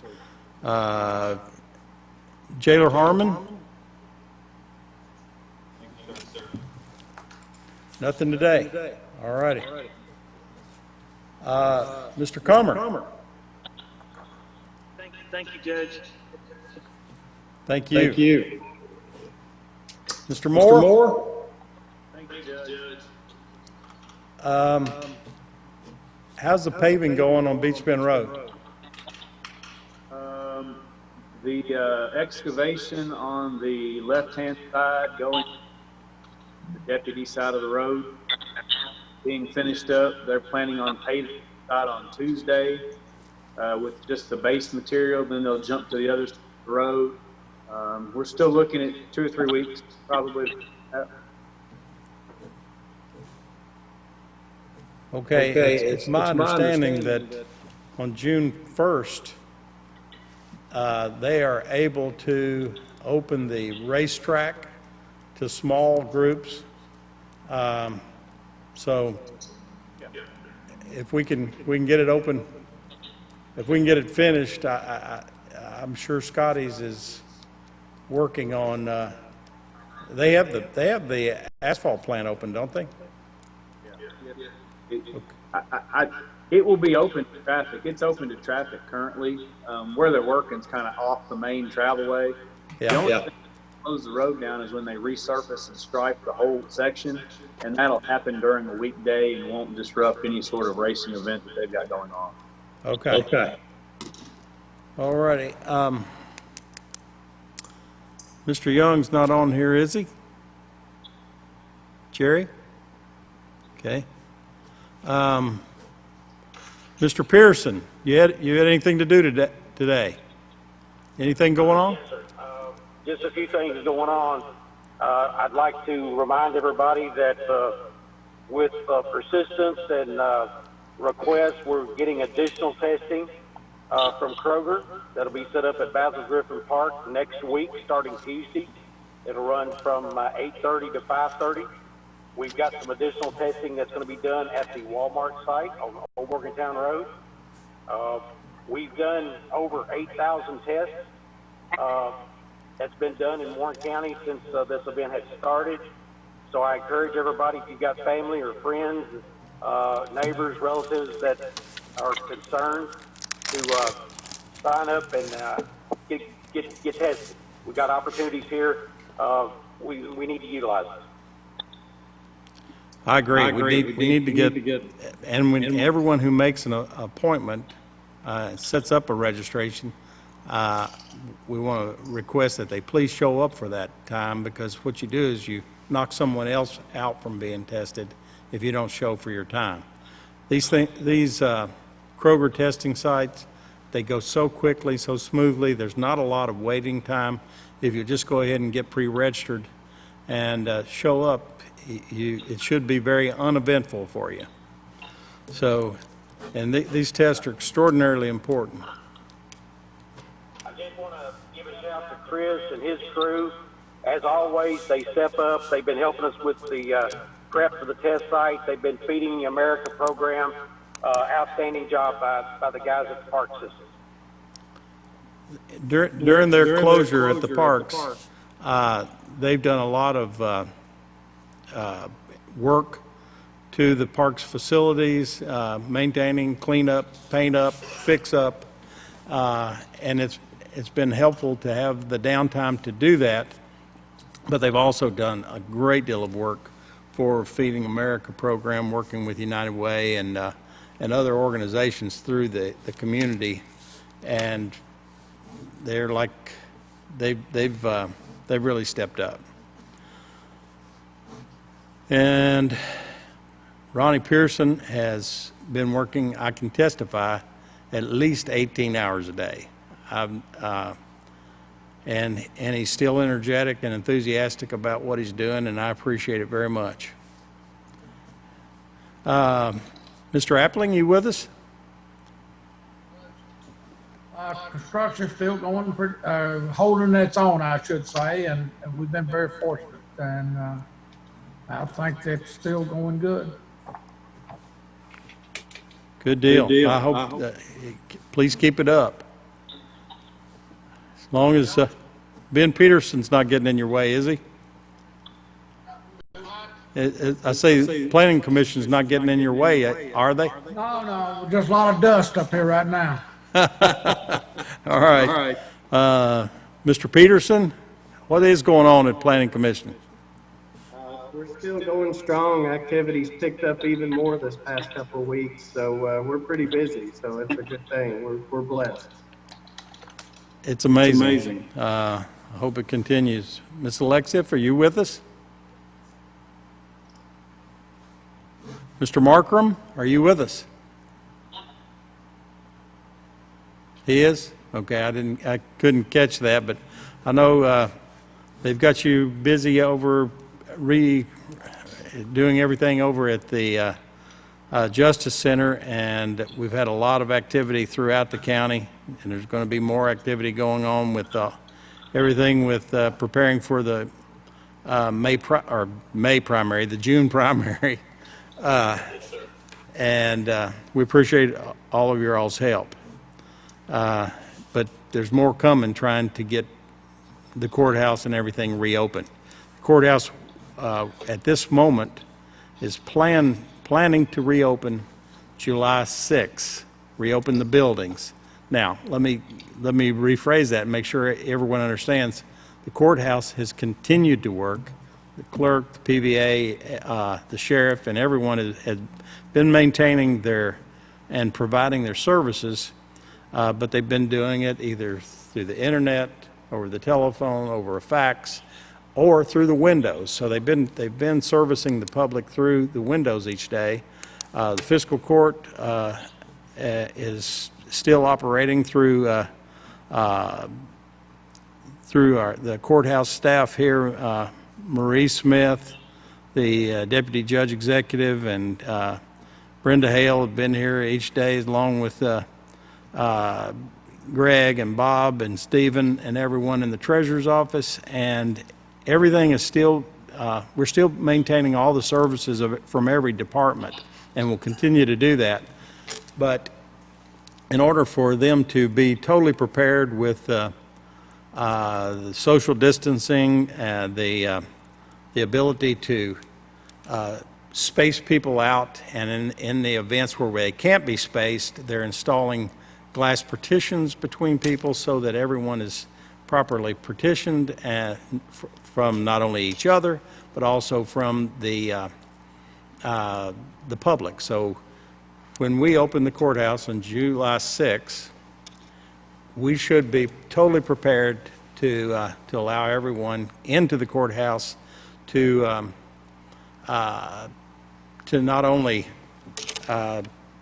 Jailer Harmon? Nothing today. All righty. Mr. Comer? Thank you, Judge. Thank you. Mr. Moore? Thank you, Judge. How's the paving going on Beach Bend Road? The excavation on the left-hand side going the deputy side of the road being finished up. They're planning on paving the side on Tuesday with just the base material. Then they'll jump to the other side of the road. We're still looking at 2 or 3 weeks, probably. Okay, it's my understanding that on June 1st, they are able to open the racetrack to small groups. So if we can get it open, if we can get it finished, I'm sure Scotty's is working on, they have the asphalt plant open, don't they? It will be open to traffic. It's open to traffic currently. Where they're working is kind of off the main travelway. The only thing that slows the road down is when they resurface and stripe the whole section, and that'll happen during a weekday and won't disrupt any sort of racing event that they've got going on. Okay. All righty. Mr. Young's not on here, is he? Jerry? Okay. Mr. Pearson, you had anything to do today? Anything going on? Yes, sir. Just a few things going on. I'd like to remind everybody that with persistence and requests, we're getting additional testing from Kroger that'll be set up at Basil Griffin Park next week, starting Tuesday. It'll run from 8:30 to 5:30. We've got some additional testing that's going to be done at the Walmart site on Old Morgantown Road. We've done over 8,000 tests. That's been done in Warren County since this event has started. So I encourage everybody, if you've got family or friends, neighbors, relatives that are concerned, to sign up and get tested. We've got opportunities here. We need to utilize it. I agree. We need to get, and when everyone who makes an appointment sets up a registration, we want to request that they please show up for that time, because what you do is you knock someone else out from being tested if you don't show for your time. These Kroger testing sites, they go so quickly, so smoothly. There's not a lot of waiting time. If you just go ahead and get pre-registered and show up, it should be very uneventful for you. So, and these tests are extraordinarily important. I just want to give a shout to Chris and his crew. As always, they step up. They've been helping us with the prep for the test site. They've been feeding the America program. Outstanding job by the guys at the park system. During their closure at the parks, they've done a lot of work to the park's facilities, maintaining, clean up, paint up, fix up, and it's been helpful to have the downtime to do that. But they've also done a great deal of work for Feeding America program, working with United Way and other organizations through the community, and they're like they've really stepped up. And Ronnie Pearson has been working, I can testify, at least 18 hours a day. And he's still energetic and enthusiastic about what he's doing, and I appreciate it very much. Mr. Appling, you with us? Construction's still going, holding its own, I should say, and we've been very fortunate, and I think that's still going good. Good deal. I hope please keep it up. As long as Ben Peterson's not getting in your way, is he? I say Planning Commission's not getting in your way, are they? No, just a lot of dust up here right now. All right. Mr. Peterson, what is going on at Planning Commission? We're still going strong. Activity's picked up even more this past couple of weeks, so we're pretty busy, so it's a good thing. We're blessed. It's amazing. I hope it continues. Ms. Alexiff, are you with us? Mr. Markram, are you with us? He is? Okay, I couldn't catch that, but I know they've got you busy over doing everything over at the Justice Center, and we've had a lot of activity throughout the county, and there's going to be more activity going on with everything with preparing for the May primary, the June primary, and we appreciate all of your all's help. But there's more coming, trying to get the courthouse and everything reopened. The courthouse at this moment is planning to reopen July 6th, reopen the buildings. Now, let me rephrase that and make sure everyone understands. The courthouse has continued to work. The clerk, the PVA, the sheriff, and everyone has been maintaining and providing their services, but they've been doing it either through the internet, over the telephone, over a fax, or through the windows. So they've been servicing the public through the windows each day. The fiscal court is still operating through the courthouse staff here, Marie Smith, the deputy judge executive, and Brenda Hale have been here each day, along with Greg and Bob and Stephen and everyone in the treasurer's office, and everything is still, we're still maintaining all the services from every department, and we'll continue to do that. But in order for them to be totally prepared with the social distancing and the ability to space people out, and in the events where they can't be spaced, they're installing glass partitions between people so that everyone is properly partitioned from not only each other, but also from the public. So when we open the courthouse on July 6th, we should be totally prepared to allow everyone into the courthouse to not only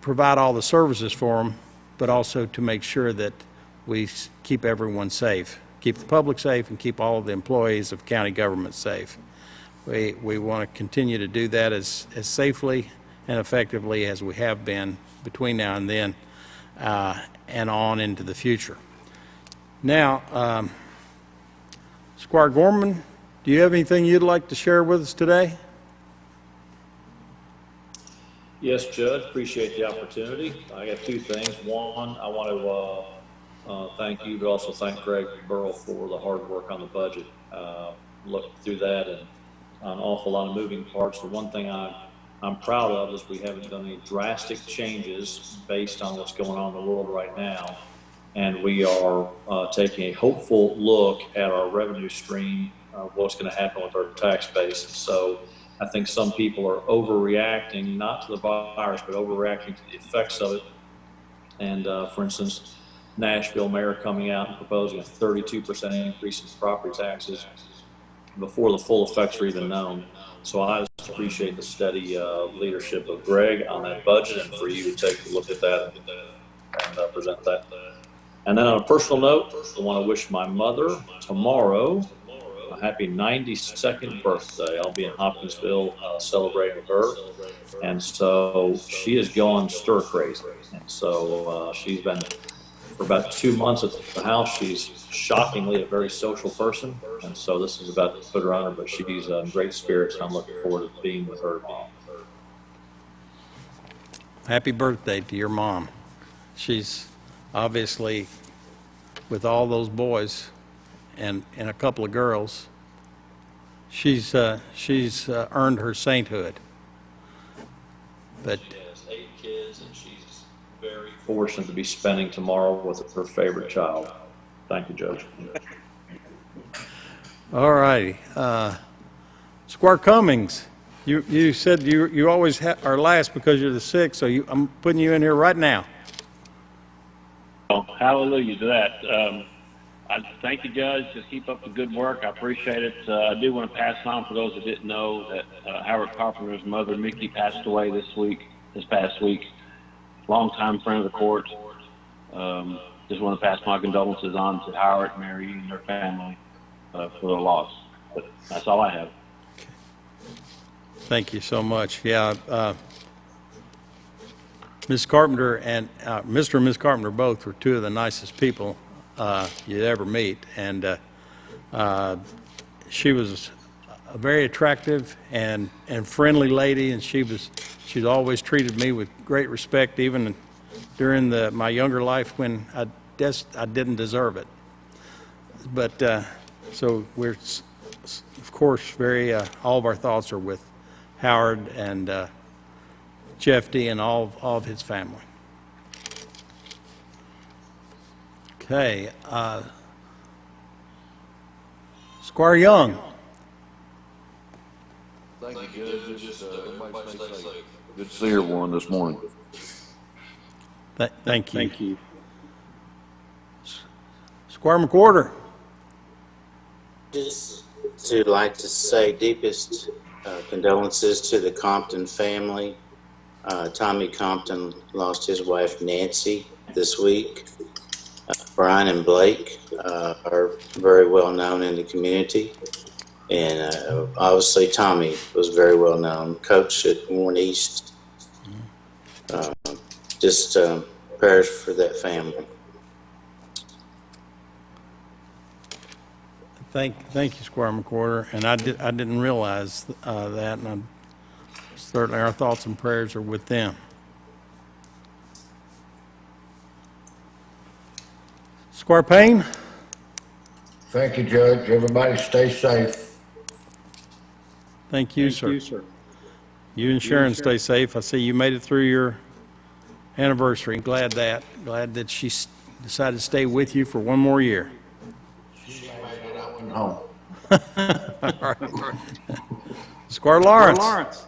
provide all the services for them, but also to make sure that we keep everyone safe, keep the public safe, and keep all of the employees of county government safe. We want to continue to do that as safely and effectively as we have been between now and then, and on into the future. Now, Squire Gorman, do you have anything you'd like to share with us today? Yes, Judge, appreciate the opportunity. I got two things. One, I want to thank you, but also thank Greg Burrell for the hard work on the budget. Looked through that, and an awful lot of moving parts. The one thing I'm proud of is we haven't done any drastic changes based on what's going on in the world right now. And we are taking a hopeful look at our revenue stream, what's going to happen with our tax base. And so I think some people are overreacting, not to the virus, but overreacting to the effects of it. And for instance, Nashville mayor coming out and proposing a 32% increase in property taxes before the full effects are even known. So I just appreciate the steady leadership of Greg on that budget, and for you to take a look at that and present that. And then on a personal note, I want to wish my mother tomorrow a happy 92nd birthday. I'll be in Hopkinsville celebrating with her. And so she is going stir crazy. And so she's been for about 2 months at the house. She's shockingly a very social person. And so this is about to put her on her, but she's in great spirits, and I'm looking forward to being with her tomorrow. Happy birthday to your mom. She's obviously, with all those boys and a couple of girls, she's earned her sainthood. But she has 8 kids, and she's very fortunate to be spending tomorrow with her favorite child. Thank you, Judge. all righty. Squire Cummings, you said you always are last because you're the sixth, so I'm putting you in here right now. Oh, hallelujah to that. I thank you, Judge. Just keep up the good work. I appreciate it. I do want to pass on, for those that didn't know, that Howard Carpenter's mother, Mickey, passed away this past week. Longtime friend of the court. Just want to pass my condolences on to Howard, Mary, and their family for their loss. But that's all I have. Thank you so much. Yeah, Ms. Carpenter and Mr. and Ms. Carpenter both were two of the nicest people you'd ever meet, and she was a very attractive and friendly lady, and she's always treated me with great respect, even during my younger life when I didn't deserve it. But so we're of course very all of our thoughts are with Howard and Jeff D. and all of his family. Okay, Squire Young. Thank you, Judge. Just everybody stay safe. Good to see everyone this morning. Thank you. Thank you. Squire McWhorter. Just to like to say deepest condolences to the Compton family. Tommy Compton lost his wife Nancy this week. Brian and Blake are very well known in the community. And obviously Tommy was very well known, coach at Warren East. Just prayers for that family. Thank you, Squire McWhorter. And I didn't realize that, and certainly our thoughts and prayers are with them. Squire Payne. Thank you, Judge. Everybody stay safe. Thank you, sir. You and Sharon stay safe. I see you made it through your anniversary. Glad that she decided to stay with you for one more year. Home. All right. Squire Lawrence.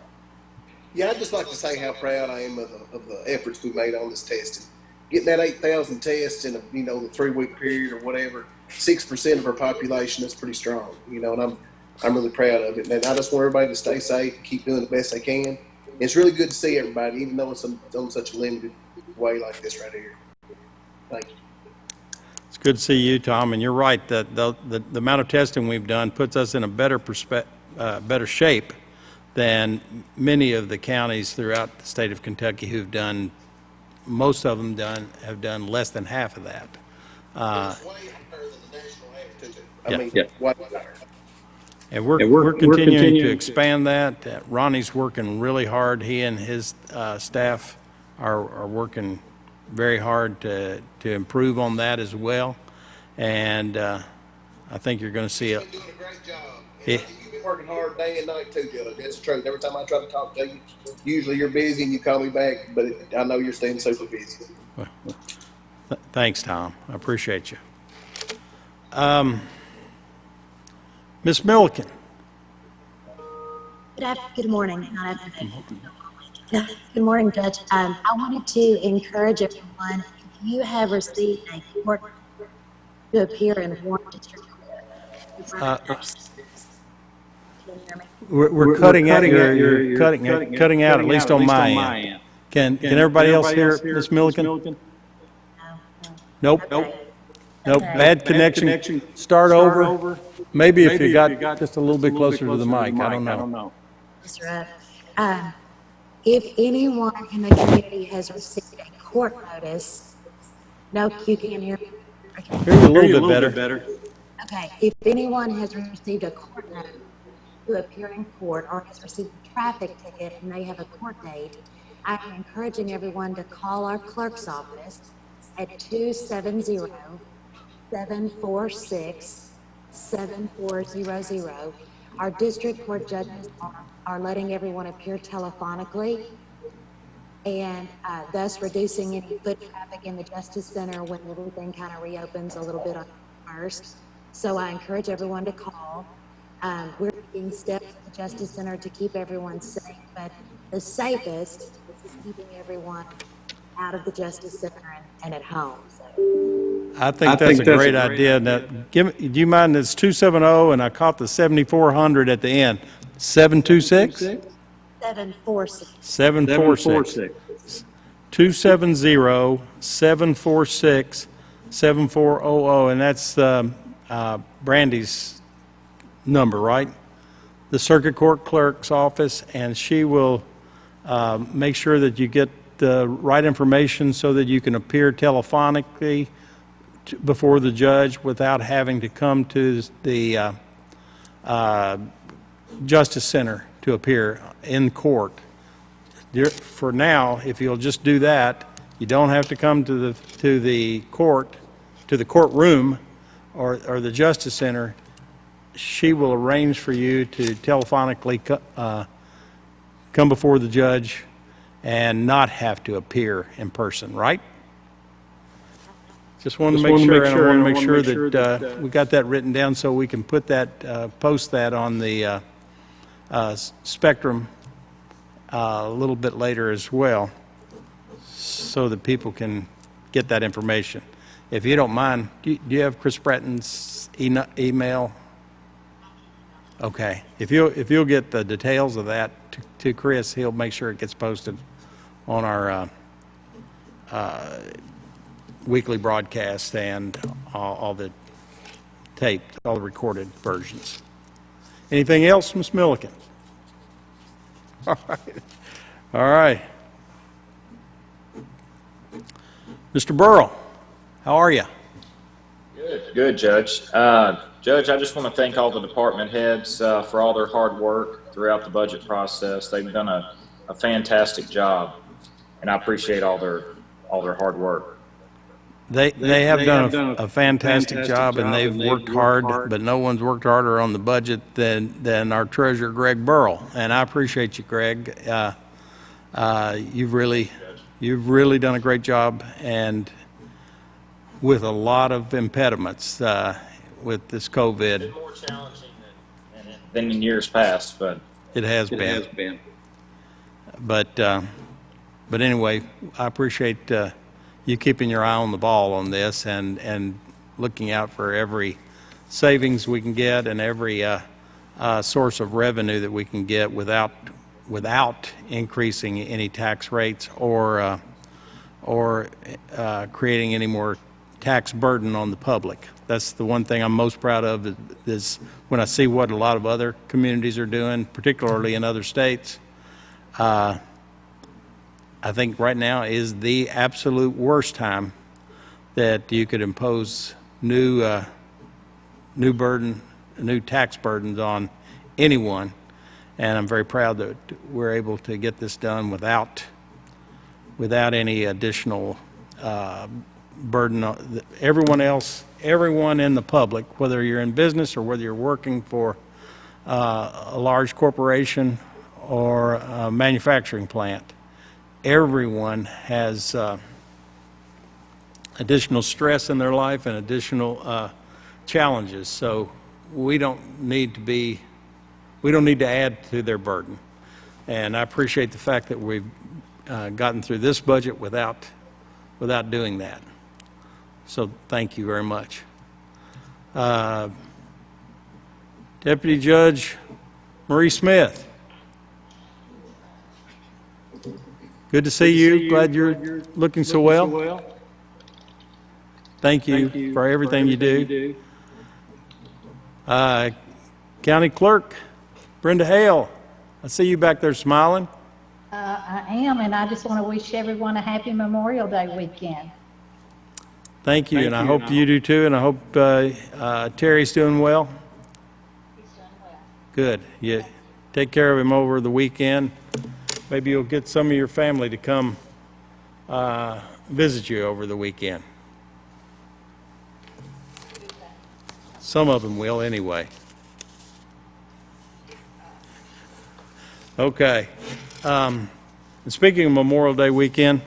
Yeah, I'd just like to say how proud I am of the efforts we made on this testing. Getting that 8,000 tests in the 3-week period or whatever, 6% of our population is pretty strong. And I'm really proud of it. And I just want everybody to stay safe, keep doing the best they can. It's really good to see everybody, even though it's on such a limited way like this right here. Thank you. It's good to see you, Tom, and you're right that the amount of testing we've done puts us in a better shape than many of the counties throughout the state of Kentucky who've done, most of them have done less than half of that. It's way higher than the national average, too. Way higher. And we're continuing to expand that. Ronnie's working really hard. He and his staff are working very hard to improve on that as well. And I think you're going to see You've been doing a great job. You've been working hard day and night too, Judge. That's the truth. Every time I try to talk to you, usually you're busy and you call me back, but I know you're staying super busy. Thanks, Tom. I appreciate you. Ms. Milliken. Good morning. Good morning, Judge. I wanted to encourage everyone, if you have received a court to appear in Warren District Court. We're cutting out. You're cutting out, at least on my end. Can everybody else hear Ms. Milliken? Nope. Nope. Bad connection. Start over. Maybe if you got just a little bit closer to the mic. I don't know. If anyone in the community has received a court notice, no, you can't hear me. Okay. Hear you a little bit better. Okay. If anyone has received a court notice to appear in court or has received a traffic ticket and they have a court date, I am encouraging everyone to call our clerk's office at 270-746-7400. Our district court judges are letting everyone appear telephonically and thus reducing any foot traffic in the Justice Center when everything kind of reopens a little bit on first. So I encourage everyone to call. We're taking steps at the Justice Center to keep everyone safe, but the safest is keeping everyone out of the Justice Center and at home. So. I think that's a great idea. Now, do you mind? It's 270, and I caught the 7400 at the end. 726? 746. 746. 270-746-7400, and that's Brandy's number, right? The circuit court clerk's office, and she will make sure that you get the right information so that you can appear telephonically before the judge without having to come to the Justice Center to appear in court. For now, if you'll just do that, you don't have to come to the courtroom or the Justice Center. She will arrange for you to telephonically come before the judge and not have to appear in person, right? Just want to make sure, and I want to make sure that we got that written down so we can put that, post that on the Spectrum a little bit later as well, so that people can get that information. If you don't mind, do you have Chris Bratton's email? Okay. If you'll get the details of that to Chris, he'll make sure it gets posted on our weekly broadcast and all the taped, all the recorded versions. Anything else, Ms. Milliken? All right. All right. Mr. Burrell, how are you? Good, Judge. Judge, I just want to thank all the department heads for all their hard work throughout the budget process. They've done a fantastic job, and I appreciate all their hard work. They have done a fantastic job, and they've worked hard, but no one's worked harder on the budget than our treasurer, Greg Burrell. And I appreciate you, Greg. You've really done a great job, and with a lot of impediments with this COVID. It's been more challenging than in years past, but it has been. But anyway, I appreciate you keeping your eye on the ball on this and looking out for every savings we can get and every source of revenue that we can get without increasing any tax rates or creating any more tax burden on the public. That's the one thing I'm most proud of is when I see what a lot of other communities are doing, particularly in other states. I think right now is the absolute worst time that you could impose new tax burdens on anyone, and I'm very proud that we're able to get this done without any additional burden on everyone in the public, whether you're in business or whether you're working for a large corporation or a manufacturing plant. Everyone has additional stress in their life and additional challenges, so we don't need to add to their burden. And I appreciate the fact that we've gotten through this budget without doing that. So thank you very much. Deputy Judge Marie Smith. Good to see you. Glad you're looking so well. Thank you for everything you do. County Clerk Brenda Hale, I see you back there smiling. I am, and I just want to wish everyone a happy Memorial Day weekend. Thank you, and I hope you do too, and I hope Terry's doing well. He's doing well. Good. You take care of him over the weekend. Maybe you'll get some of your family to come visit you over the weekend. Some of them will anyway. Okay. And speaking of Memorial Day weekend,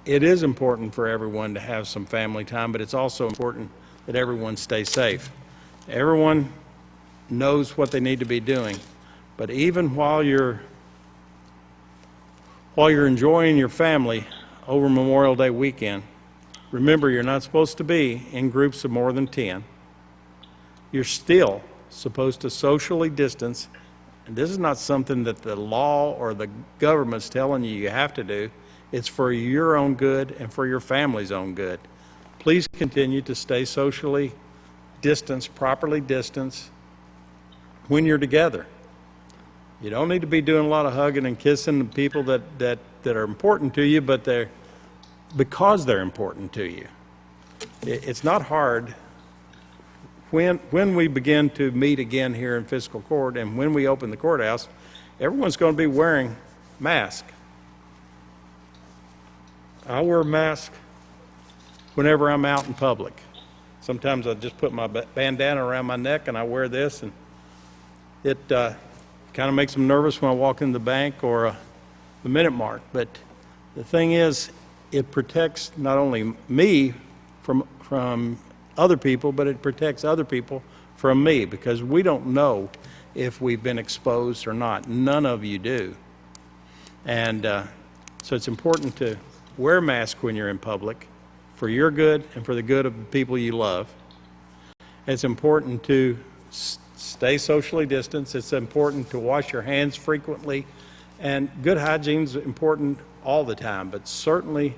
it is important for everyone to have some family time, but it's also important that everyone stay safe. Everyone knows what they need to be doing, but even while you're enjoying your family over Memorial Day weekend, remember you're not supposed to be in groups of more than 10. You're still supposed to socially distance, and this is not something that the law or the government's telling you have to do. It's for your own good and for your family's own good. Please continue to stay socially distanced, properly distanced when you're together. You don't need to be doing a lot of hugging and kissing the people that are important to you, but because they're important to you. It's not hard. When we begin to meet again here in fiscal court and when we open the courthouse, everyone's going to be wearing masks. I wear a mask whenever I'm out in public. Sometimes I just put my bandana around my neck and I wear this, and it kind of makes them nervous when I walk in the bank or the Minute Mark. But the thing is, it protects not only me from other people, but it protects other people from me, because we don't know if we've been exposed or not. None of you do. And so it's important to wear a mask when you're in public for your good and for the good of the people you love. It's important to stay socially distanced. It's important to wash your hands frequently. And good hygiene is important all the time, but certainly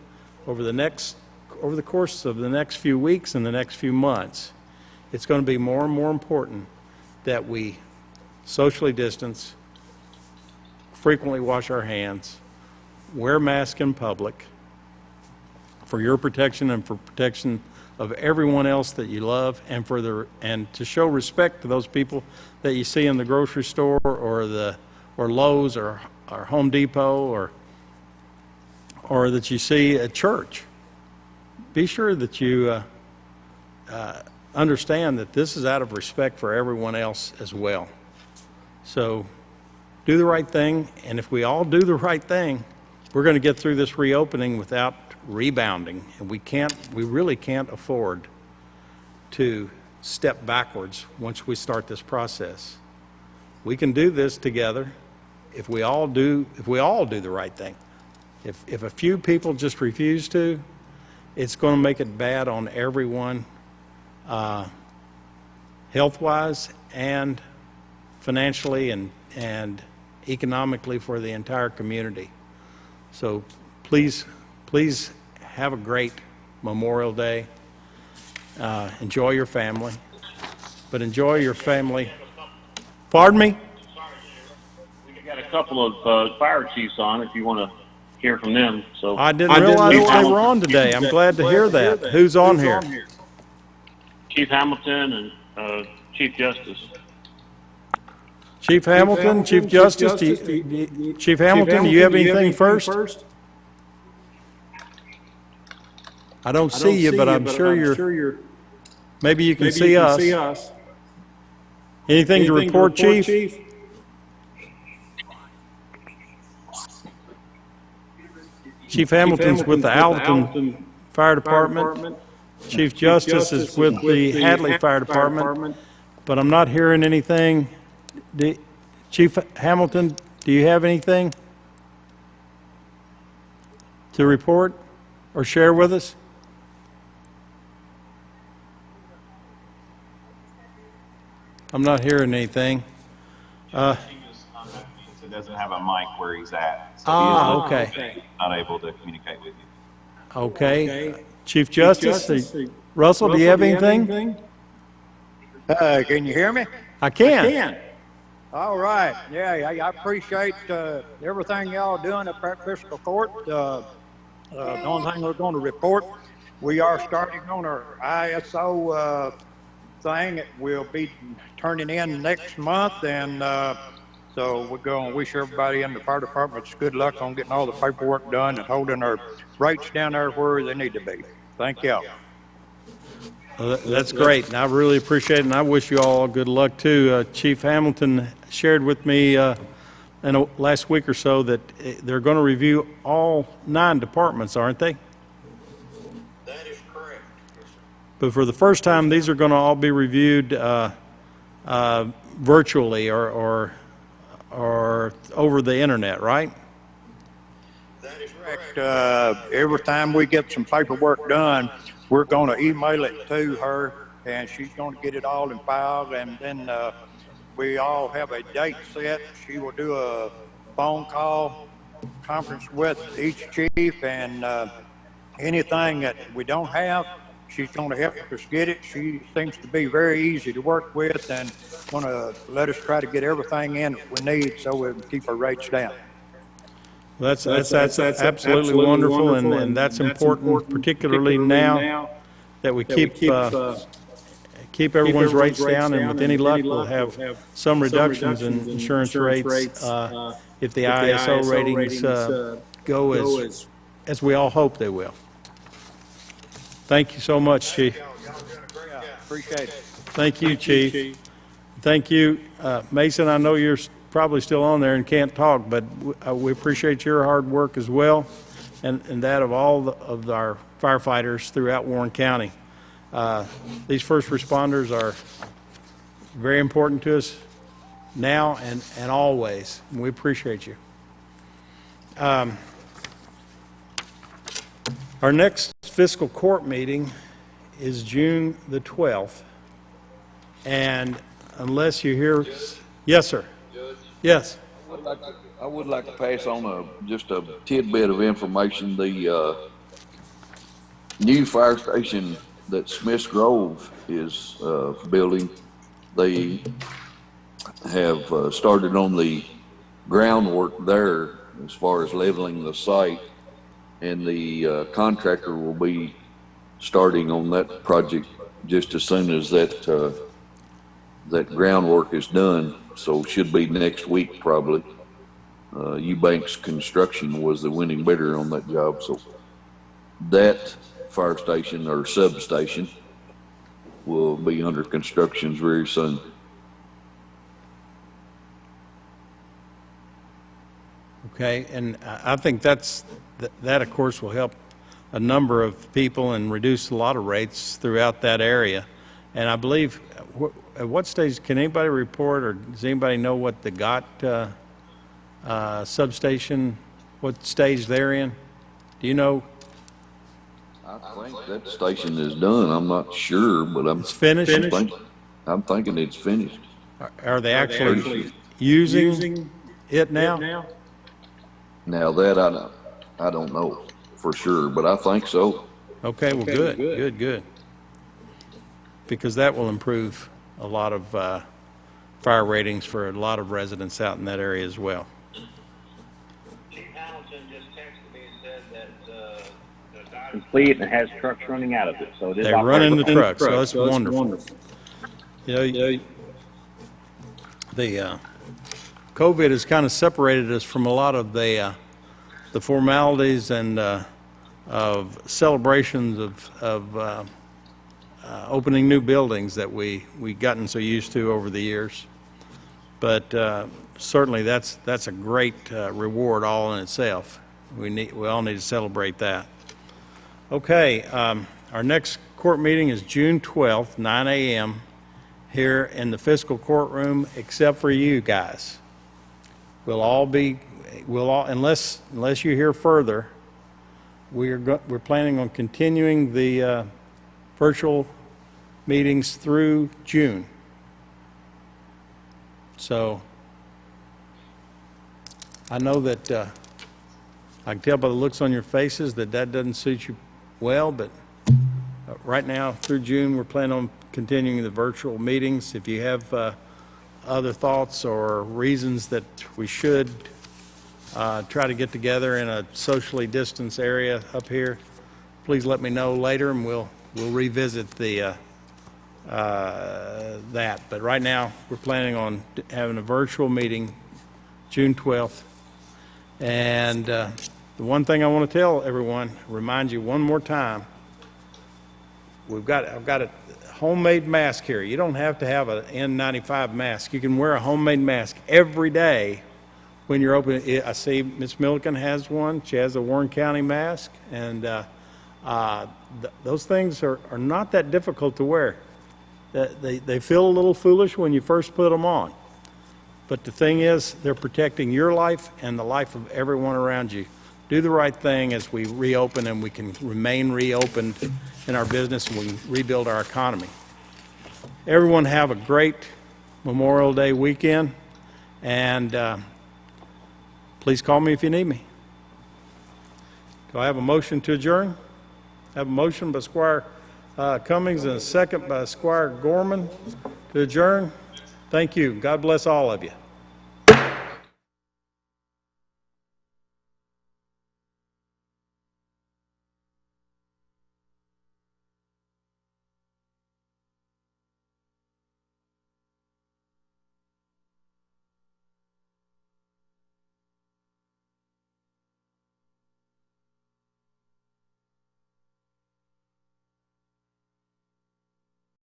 over the course of the next few weeks and the next few months, it's going to be more and more important that we socially distance, frequently wash our hands, wear masks in public for your protection and for protection of everyone else that you love, and to show respect to those people that you see in the grocery store or Lowe's or Home Depot or that you see at church. Be sure that you understand that this is out of respect for everyone else as well. So do the right thing, and if we all do the right thing, we're going to get through this reopening without rebounding. And we really can't afford to step backwards once we start this process. We can do this together if we all do the right thing. If a few people just refuse to, it's going to make it bad on everyone, health-wise and financially and economically for the entire community. So please have a great Memorial Day. Enjoy your family, but enjoy your family. Pardon me? We got a couple of fire chiefs on if you want to hear from them. So I didn't realize they were on today. I'm glad to hear that. Who's on here? Chief Hamilton and Chief Justice. Chief Hamilton, Chief Justice. Chief Hamilton, do you have anything first? I don't see you, but I'm sure you're. Maybe you can see us. Anything to report, Chief? Chief Hamilton's with the Alton Fire Department. Chief Justice is with the Hadley Fire Department. But I'm not hearing anything. Chief Hamilton, do you have anything to report or share with us? I'm not hearing anything. It doesn't have a mic where he's at. So okay. He's not able to communicate with you. Okay. Chief Justice, Russell, do you have anything? Can you hear me? I can. All right. Yeah, I appreciate everything y'all doing up at Fiscal Court. The only thing we're going to report, we are starting on our ISO thing. It will be turning in next month, and so we're going to wish everybody in the fire departments good luck on getting all the paperwork done and holding our rates down there where they need to be. Thank y'all. Well, that's great, and I really appreciate it, and I wish you all good luck too. Chief Hamilton shared with me in the last week or so that they're going to review all 9 departments, aren't they? That is correct. But for the first time, these are going to all be reviewed virtually or over the internet, right? That is correct. Every time we get some paperwork done, we're going to email it to her, and she's going to get it all in file, and then we all have a date set. She will do a phone call conference with each chief, and anything that we don't have, she's going to help us get it. She seems to be very easy to work with and going to let us try to get everything in that we need so we can keep our rates down. That's absolutely wonderful, and that's important, particularly now that we keep everyone's rates down, and with any luck, we'll have some reductions in insurance rates if the ISO ratings go as we all hope they will. Thank you so much, Chief. Appreciate it. Thank you, Chief. Thank you, Mason. I know you're probably still on there and can't talk, but we appreciate your hard work as well, and that of all of our firefighters throughout Warren County. These first responders are very important to us now and always. And we appreciate you. Our next fiscal court meeting is June the 12th. And unless you hear, yes, sir. Judge? Yes. I would like to pass on just a tidbit of information. The new fire station that Smith's Grove is building, they have started on the groundwork there as far as leveling the site, and the contractor will be starting on that project just as soon as that groundwork is done. So should be next week probably. Eubanks Construction was the winning bidder on that job. So that fire station or substation will be under construction very soon. Okay, and I think that of course will help a number of people and reduce a lot of rates throughout that area. And I believe, at what stage, can anybody report, or does anybody know what the GOT substation, what stage they're in? Do you know? I think that station is done. I'm not sure, but It's finished? I'm thinking it's finished. Are they actually using it now? Now that I don't know for sure, but I think so. Okay, well, good. Because that will improve a lot of fire ratings for a lot of residents out in that area as well. Chief Hamilton just texted me and said that the dock is complete and has trucks running out of it. So it is They're running the trucks, so that's wonderful. You know, the COVID has kind of separated us from a lot of the formalities and of celebrations of opening new buildings that we gotten so used to over the years. But certainly that's a great reward all in itself. We all need to celebrate that. Okay, our next court meeting is June 12th, 9 a.m. here in the fiscal courtroom, except for you guys. Unless you hear further, we're planning on continuing the virtual meetings through June. So I know that I can tell by the looks on your faces that doesn't suit you well, but right now through June we're planning on continuing the virtual meetings. If you have other thoughts or reasons that we should try to get together in a socially distanced area up here, please let me know later, and we'll revisit that. But right now, we're planning on having a virtual meeting June 12th. And the one thing I want to tell everyone, remind you one more time, I've got a homemade mask here. You don't have to have an N95 mask. You can wear a homemade mask every day when you're open. I see Ms. Milliken has one. She has a Warren County mask, and those things are not that difficult to wear. They feel a little foolish when you first put them on, but the thing is, they're protecting your life and the life of everyone around you. Do the right thing as we reopen, and we can remain reopened in our business, and we rebuild our economy. Everyone have a great Memorial Day weekend, and please call me if you need me. Do I have a motion to adjourn? I have a motion by Squire Cummings and a second by Squire Gorman to adjourn. Thank you. God bless all of you.